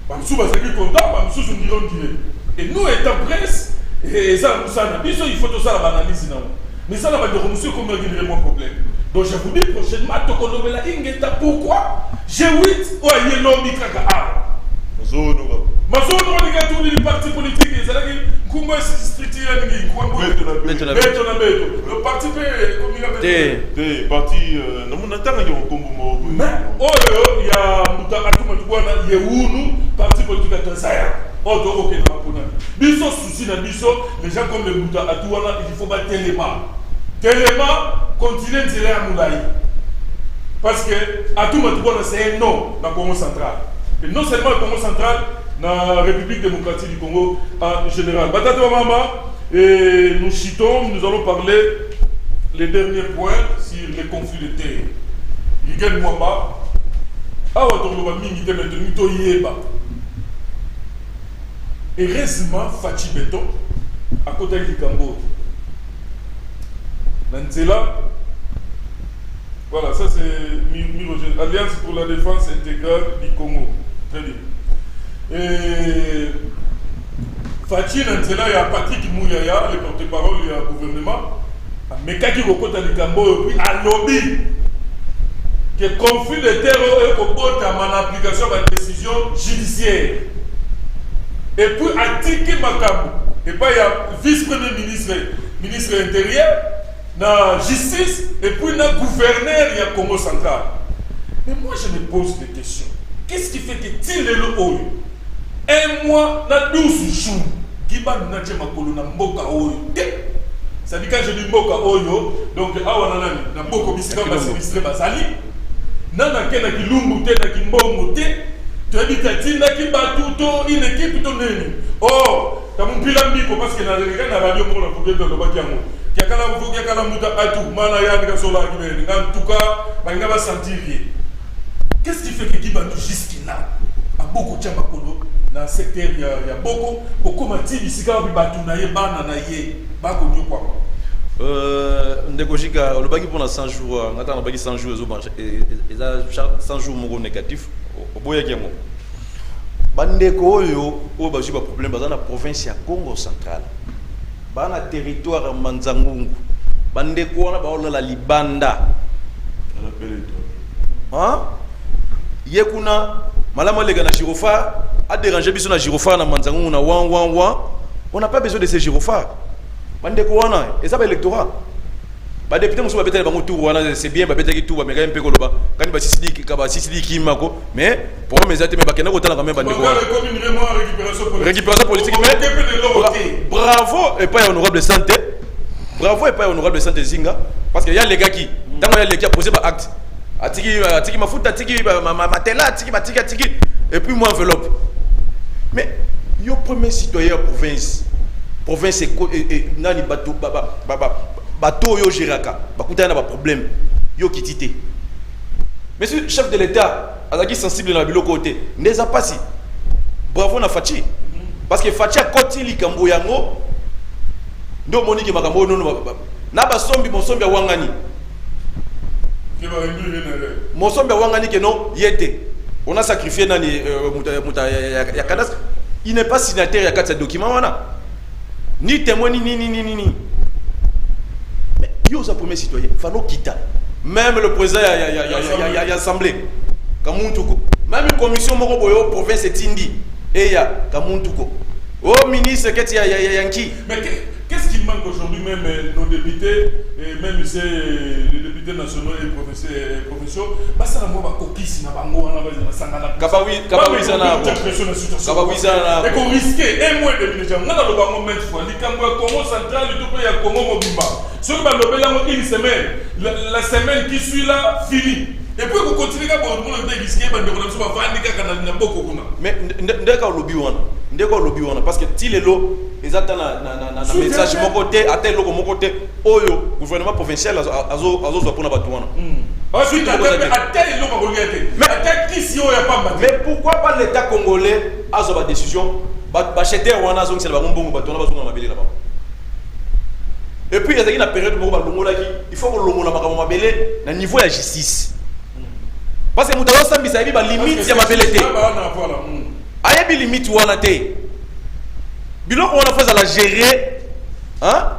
Mamsou Azaki content, Mamsou Sundiron Guinée. Et nous, étant presse, et ça, il faut tout ça l'analyse. Mais ça, là, monsieur, comment régler mon problème. Donc, je vous dis prochainement, Tokonomela Ingeta, pourquoi j'ai 8 ou à Yellow Mikaka. Mazono ni le parti politique, c'est-à-dire comment structuré le parti des parti non n'entend yo kombo mais il y a muta atuma tubona yeunu parti politique atosaya oto OK na pona biso souci na biso les gens comme le muta atuana il faut battre Téléma continue de tirer à Moulaï parce que atuma tubona c'est un non dans Congo central et non seulement le Congo central dans la République démocratique du Congo en général. Batata Mama, et nous chitons, nous allons parler les derniers points sur les conflits de terre. Il gagne moi pas. Ah, on va m'inviter maintenant, to yeba. Et récemment, Fachi Béton, à côté du Cambodge. Nanzela, voilà, ça c'est Alliance pour la défense intégrale du Congo. Très bien. Et Fachi Nanzela, il y a Patrick Mouyaya, le porte-parole du gouvernement, mais quand il y a le Cambodge, puis à lobby, que le conflit de terre est en application de la décision judiciaire. Et puis à Tiki Makambu, et puis il y a vice-premier ministre, ministre intérieur, la justice, et puis le gouverneur, il y a Congo central. Mais moi je me pose des questions. Qu'est-ce qui fait que Tile le Oyo, un mois, na 12 jours, Giba Nache Makolo na Mboka Oyo, ça dit quand je dis Mboka Oyo, donc Awanana, na Mboko Bisika Basilistre Basali, Nana Kena Kilumute, na Kimbomute, tu as dit Tatina Kibatuto, une équipe to neni. Oh, t'as mon pilam Biko parce que dans les gars, na radio pour la fougue de l'Obakiamo. Kiakala Muta Atou, Mana Yann Sola, en tout cas, il va sentir rien. Qu'est-ce qui fait que Kibatu jusqu'à a beaucoup de Chamakolo dans le secteur, il y a beaucoup, comment dire, ici, quand il y a des gens qui ont Ndekojika, le bagi pour 100 jours, on attend le bagi 100 jours, ils ont 100 jours négatifs, au bout de Yamo. Bandeko, au bagi, pas problème, dans la province de Congo central, dans le territoire Manzangungu, Bandeko, on a la Libanda. Hein? Yekuna, malama lega na gyrophare, a dérangé biso na gyrophare na Manzangungu na on n'a pas besoin de ces gyrophares. Bandeko wana, et ça va électorat. Ba député muso ba betela bango tour wana c'est bien ba betaki tour ba meka mpe ko loba. Kani ba sisidi kimako, mais pour mes amis ba kena ko tala quand même bandeko wana. Récupération politique mais bravo et pas honorable santé. Bravo et pas honorable santé Zinga parce qu'il y a les gars qui dans les gars qui a posé ba acte. Atiki mafuta atiki matela atiki et puis moi enveloppe. Mais yo premier citoyen province et nani bateau yo géraka bakutana ba problème yo kitité. Monsieur chef de l'état azaki sensible na biloko côté ndeza pasi. Bravo na Fachi parce que Fachi a koti likambo yango ndo moniki makambo nono na ba sombi mosombi ya wangani. Mosombi ya wangani que non yete. On a sacrifié nani muta ya cadastre. Il n'est pas signataire à 4 documents wana. Ni témoin ni. Mais yo sa premier citoyen, fallait quitter. Même le président y a assemblé. Kamuntuko. Même une commission moko boyo province Tindi et ya Kamuntuko. Oh ministre qu'est-ce Yanki. Mais qu'est-ce qui manque aujourd'hui même nos députés et même les députés nationaux et professeurs basa na mo ba kokisi na bango wana ba sangana. Kabawi sana. Et qu'on risquait un mois de déjà ngana lo bango mettre fois likambo ya Congo central du pays ya Congo mobimba. Sur ba lobelango une semaine, la semaine qui suit là fini. Et puis vous continuez à voir le risquer de recevoir Vandika quand on a beaucoup. Mais ndeka lobby wana parce que ti lelo ezata na message mon côté à tel logo mon côté oyo gouvernement provincial azo za pona batu wana. Mais pourquoi pas l'état congolais azo ba décision ba acheter wana azo c'est ba mbongo batu wana bazo na mabele là-bas. Et puis il y a une période où il faut que l'on ait un niveau de justice. Parce que nous avons des limites de la limite. Il y a des limites où on a été. Biloko on a fait à la gérer. Hein?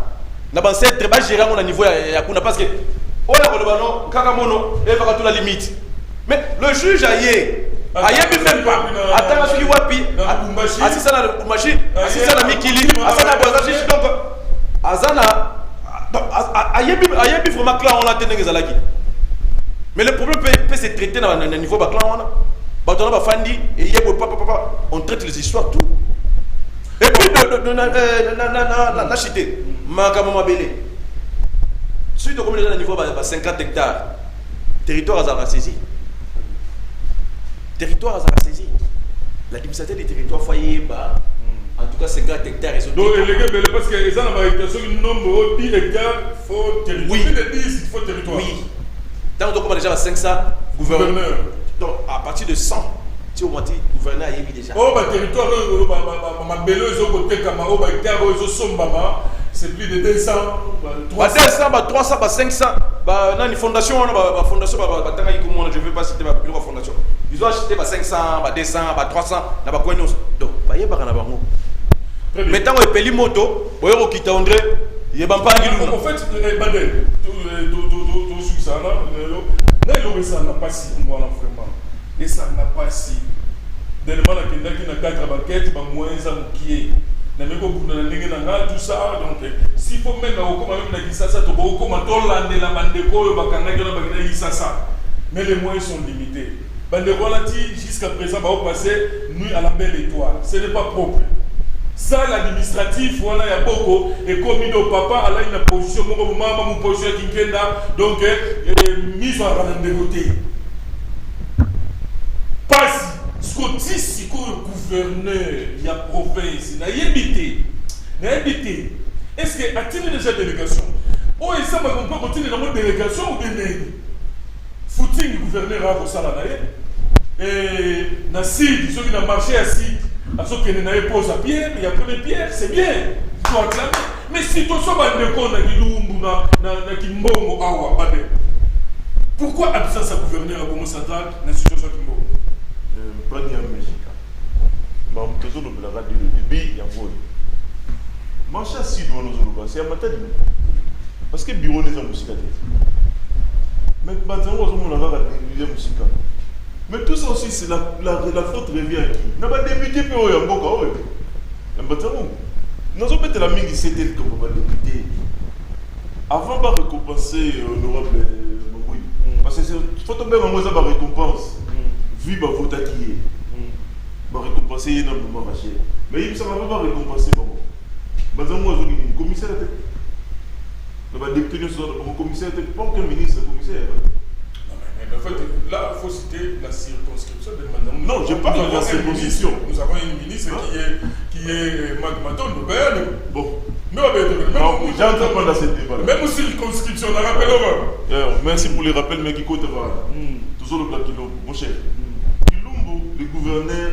On a fait très gérer à niveau de parce que on a dit non, Kakamono, il va la limite. Mais le juge a même pas. Attends, je suis wapi. Assis à la machine, assis à la Mikili, assis à la Boisage, donc Azana. Vraiment clair, on l'a tenu. Mais le problème peut se traiter dans le niveau de on traite les histoires tout. Et puis la cité, suite au niveau de 50 hectares, territoire à saisi. Territoire à saisi. L'administration des territoires foyer, en tout cas 50 hectares. Donc, parce que les gens ont nombre de 10 hectares, il faut territoire. Oui. Il faut territoire. Oui. Tant qu'on a déjà 500 gouverneurs. Donc, à partir de 100, tu as moitié gouverneur a émis déjà. Oh, territoire, c'est plus de 200, 300. 300, 500. Dans une fondation, je ne veux pas citer ma fondation. Ils ont acheté 500, 200, 300, donc, mais tant que les moto, vous avez quitté André, il y a pas de en fait, Badel, tout ça, ça n'a pas si vraiment. Et ça n'a pas si. Dans le moment où il y a 4 banquettes, il y a moins qui est. Tout ça, donc s'il faut même mais les moyens sont limités. Jusqu'à présent, on va passer nuit à la belle étoile. Ce n'est pas propre. Ça, l'administratif, voilà, il y a beaucoup. Et comme il y a papa, il y a une position, maman, une position qui est là, donc mise en rang de côté. Pas ce qu'on dit, c'est que le gouverneur, il y a province, il y a habité. Est-ce qu'il a-t-il déjà délégation? Oh, et ça, on peut continuer dans une délégation ou bien footing le gouverneur à Rossalanaye. Et Nassid, ceux qui ont marché assis, à ceux qui n'ont pas posé à pierre, il y a pris des pierres, c'est bien. Il faut acclamer. Mais si tu as des gens qui ont awa, pourquoi absence à gouverneur à Congo central dans la situation qui pas de Mexicain. Mais on peut dire que la radio de débit, il y a un peu. Marcher assis devant nos ologas, c'est un matin. Parce que le bureau n'est pas musical. Mais maintenant, on a la musique. Mais tout ça aussi, c'est la faute revient à qui? On n'a pas débuté pour eux, nous avons fait la mine qui s'était comme on va débuter. Avant de récompenser l'honorable Mamoui. Parce que il faut tomber Mamoui ça va récompense. Vu ma vote qui est. Va récompenser énormément vaché. Mais il ne va pas récompenser Mamoui. Maintenant, moi, je suis commissaire. On va débuter mon commissaire, pas aucun ministre, commissaire. En fait, là, il faut citer la circonscription de Madame. Non, je parle de la circonscription. Nous avons une ministre qui est Magmaton de Berne. Bon. Mais j'ai entendu dans cette débat. Même circonscription, on a rappelé. Merci pour les rappels, mais qui compte toujours le plat Kilombo. Mon cher, Kilombo, le gouverneur,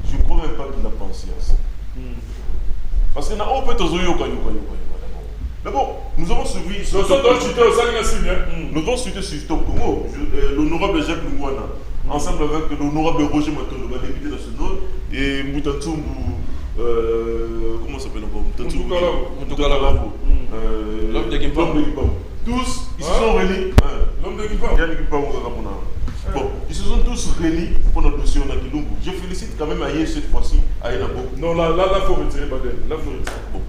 je ne crois même pas qu'il a pensé à ça. Parce qu'il n'a pas fait toujours D'abord, nous avons suivi. Nous avons suivi sur Stop Congo, l'honorable Jacques Lungwana, ensemble avec l'honorable Roger Matondo, député national, et Moutantumbu, comment ça s'appelle encore Moutoukalabu. L'homme de Gimpam. Tous, ils se sont réunis. L'homme de Gimpam. Bon, ils se sont tous réunis pour notre dossier en Akilumbu. Je félicite quand même Aïe cette fois-ci, Aïe Nabo. Non, là, il faut retirer Badel. Là, il faut retirer. Bon.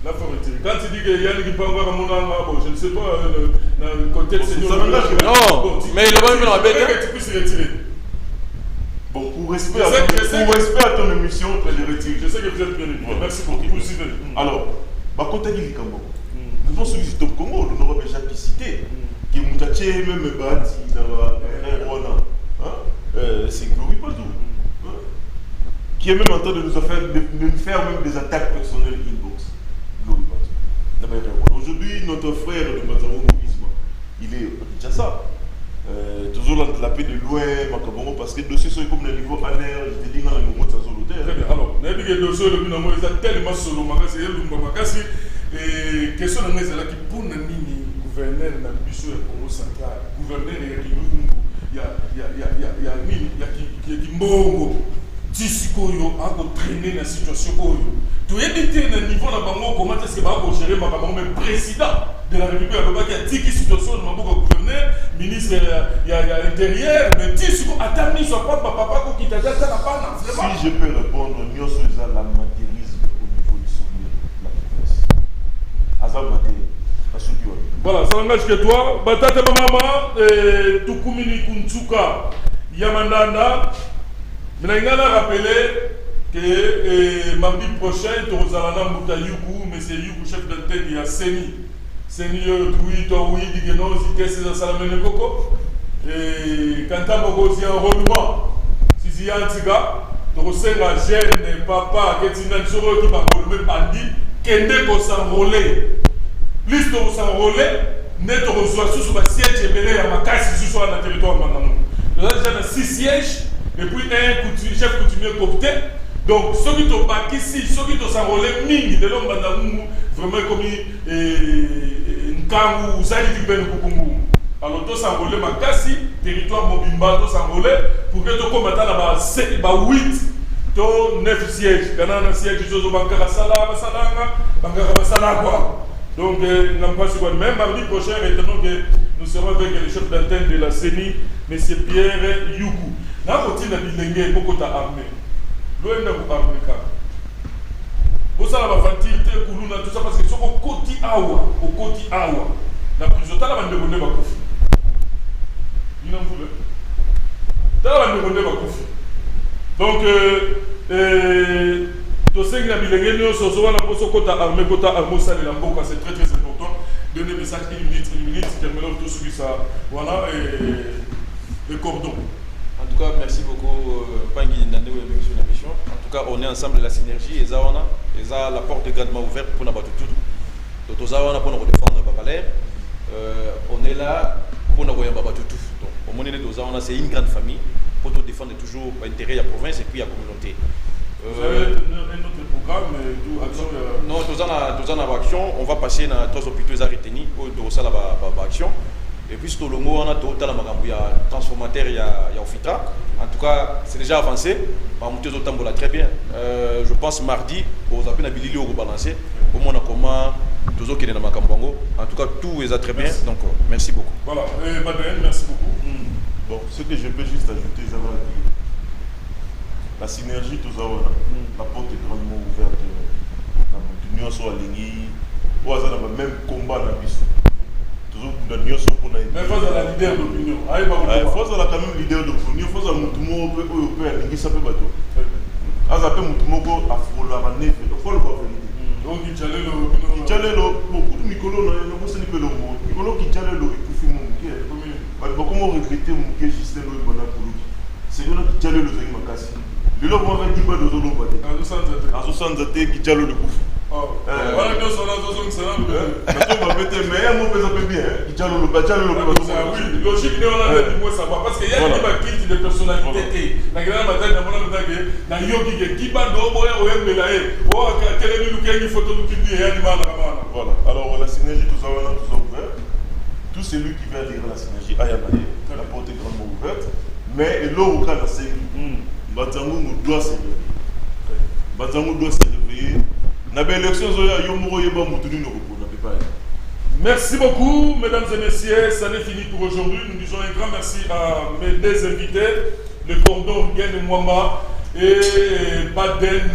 Là, il faut retirer. Quand tu dis qu'il y a qui peut avoir un bon, je ne sais pas, dans le contexte. Non, mais il va même la bête. Que tu puisses retirer. Bon, pour respect à ton émission, tu les retires. Je sais que vous êtes bien éduqué. Merci beaucoup. Vous suivez. Alors, Bakota Gilikambo. Nous avons suivi Stop Congo, l'honorable Jacques qui citait, qui est Moutaché, même Bati, qui est même en train de nous faire même des attaques personnelles inbox. Aujourd'hui, notre frère de Bazango Isma, il est au Kinshasa. Toujours la paix de loin, parce que le dossier sont comme le niveau ANR, je te dis dans le niveau de sa zone. Très bien, alors, le dossier est tellement solo, et question de là qui pour le gouverneur de la mission Congo central, gouverneur de Lumumbu, il y a qui mbongo, tisikoyo, a traîner la situation. Tu éviter le niveau de la comment est-ce que va gérer le président de la République qui a dit que situation de gouverneur, ministre il y a l'intérieur, mais tisiko attends ni soit pas papa qui t'a dit ça n'a pas. Si je peux répondre, nous sommes à l'amateurisme au niveau du sommet de la province. Azam Maté, voilà, ça n'engage que toi. Batate Mama, Tukumini Kuntsuka, Yamandanda. Mais il a rappelé que mardi prochain, tu vas aller à Yuku, mais c'est Yuku, chef d'antenne, il y a Seni. Seni, oui, Digeno, Zité, c'est Salamene Koko. Et quand tu as un enrôlement, si tu as un tiga, tu as un jeune papa qui est un soro qui va enrôler bandit, qui est s'enrôler. Plus de s'enrôler, net reçoit sous le siège et belé à ma casse sous sur le territoire maintenant. Nous avons déjà 6 sièges et puis un chef coutumier copté. Donc, ceux qui sont pas ici, ceux qui sont enrôlés, ming, de l'homme vraiment comme une camp ou ça dit ben kukungu. Alors, tous s'enrôler ma casse, territoire mobimba, tous s'enrôler pour que tu combattes là-bas 8. 9 sièges. Quand on a un siège, je suis au Bankara Salama, Bankara Salama. Donc, même mardi prochain, maintenant que nous serons avec le chef d'antenne de la CENI, M. Pierre Yuku. Là, quand il a dit que beaucoup d'armées, l'ONU n'a pas armé. Vous savez, la ventile, tout ça, parce que c'est au côté Awa, la prison, tu as la bande de Bakoufi. Il n'en voulait. Tu as la bande de Bakoufi. Donc, c'est très très important. Donner message une minute, terminons tout sur ça. Voilà, et le cordon. En tout cas, merci beaucoup, Pangui Nandé, sur la mission. En tout cas, on est ensemble de la synergie, et ça, la porte est grandement ouverte pour nous battre tout. Donc, pour nous défendre Babalère. On est là pour nous battre tout. Donc, au moins, c'est une grande famille pour nous défendre toujours l'intérêt de la province et puis la communauté. Vous avez un autre programme, action non, tous en action, on va passer dans 3 hôpitaux à retenir pour ça la action. Et puis sur le mot, on a tout il y a transformateur, il y a Ofitra. En tout cas, c'est déjà avancé. Très bien. Je pense mardi, on va appeler au rebalancer. Au moins, comment tous qui est dans Makambango. En tout cas, tout est très bien. Donc, merci beaucoup. Voilà, Madeleine, merci beaucoup. Bon, ce que je peux juste ajouter, la synergie, tout ça, la porte est grandement ouverte. Nous sommes alignés. Nous avons le même combat dans la mission. Toujours nous sommes pour nous. Mais face à la leader d'opinion. Face à la quand même leader d'opinion, face à Moutoumou, européen, il s'appelle bateau. As appelé Moutoumou à Frola, à Nefe, il faut le voir. Donc il chalait le. Il chalait le. Beaucoup de Mikolo, non, c'est pas le mot. Mikolo qui chalait le. Il faut faire mon. Comment regretter mon quai Justin le Bonapolo. C'est là qui chalait le Zéhi Makassi. Le lot va dire pas de zolo bate. À 60 qui tient le coup. Voilà, nous sommes là, nous sommes là. Mais un mot peut bien. Qui tient le bate, oui, logique, nous on a dit moi ça va parce qu'il y a des kits de personnalité. La grande bataille dans mon avis, dans Yogi qui bat d'eau, on est mélangé. Oh, quel est le look, il faut tout qui dit animal. Voilà. Alors la synergie, tout ça, on a tout ouvert. Tout celui qui veut adhérer à la synergie, Ayamaye, la porte est grandement ouverte. Mais l'eau au cas de la série. Bazango doit se réveiller. Bazango doit se réveiller. Merci beaucoup, mesdames et messieurs. Ça n'est fini pour aujourd'hui. Nous disons un grand merci à mes deux invités, le cordon Gen Mwamba et Baden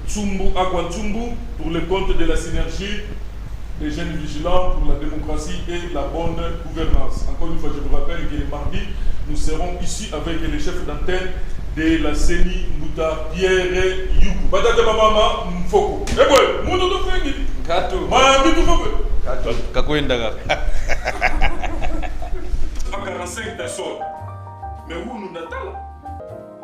Tsumbu Akwantsumbu pour le compte de la synergie des jeunes vigilants pour la démocratie et la bonne gouvernance. Encore une fois, je vous rappelle que le mardi, nous serons ici avec les chefs d'antenne de la CENI Mouta Pierre Yuku. Batate Mama Mfoko. Eh ouais, Mouto to Fengi. Kato. Mambi to Fengi. Kato. Kakoendaga. 45 personnes. Mais où nous n'attendons?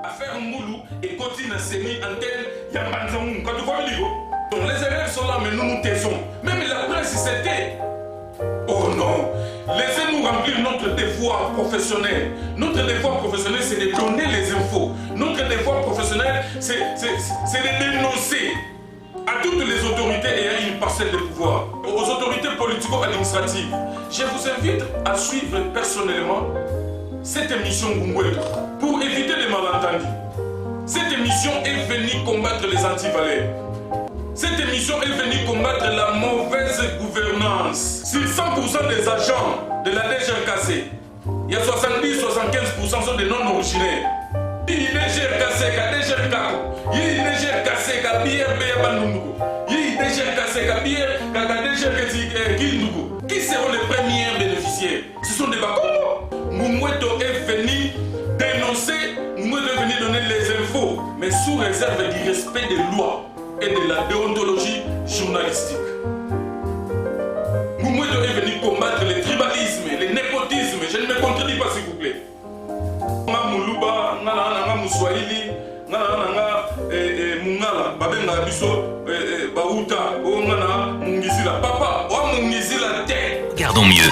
Affaire Moulou et continue à série antenne Yambanzamou. Quand tu vois le livre, les élèves sont là, mais nous nous taisons. Même la presse, c'était. Oh non! Laissez-nous remplir notre devoir professionnel. Notre devoir professionnel, c'est de donner les infos. Notre devoir professionnel, c'est de dénoncer à toutes les autorités ayant une parcelle de pouvoir, aux autorités politico-administratives. Je vous invite à suivre personnellement cette émission Gungwe pour éviter les malentendus. Cette émission est venue combattre les antivalets. Cette émission est venue combattre la mauvaise gouvernance. Sur 100% des agents de la DGRKC, il y a 70-75% sont des non-originaires. Il y a DGRKC, DGRK, il y a DGRKC, qui seront les premiers bénéficiaires? Ce sont des Bakongo. Mumweto est venu dénoncer, Mumweto est venu donner les infos, mais sous réserve du respect des lois et de la déontologie journalistique. Mumweto est venu combattre le tribalisme, le népotisme. Je ne me contredis pas, s'il vous plaît. Nga Muluba, nga Muswahili, nga Mungala, babenga biso, Bauta, nga Mungizila. Papa, wa Mungizila te. Gardons mieux.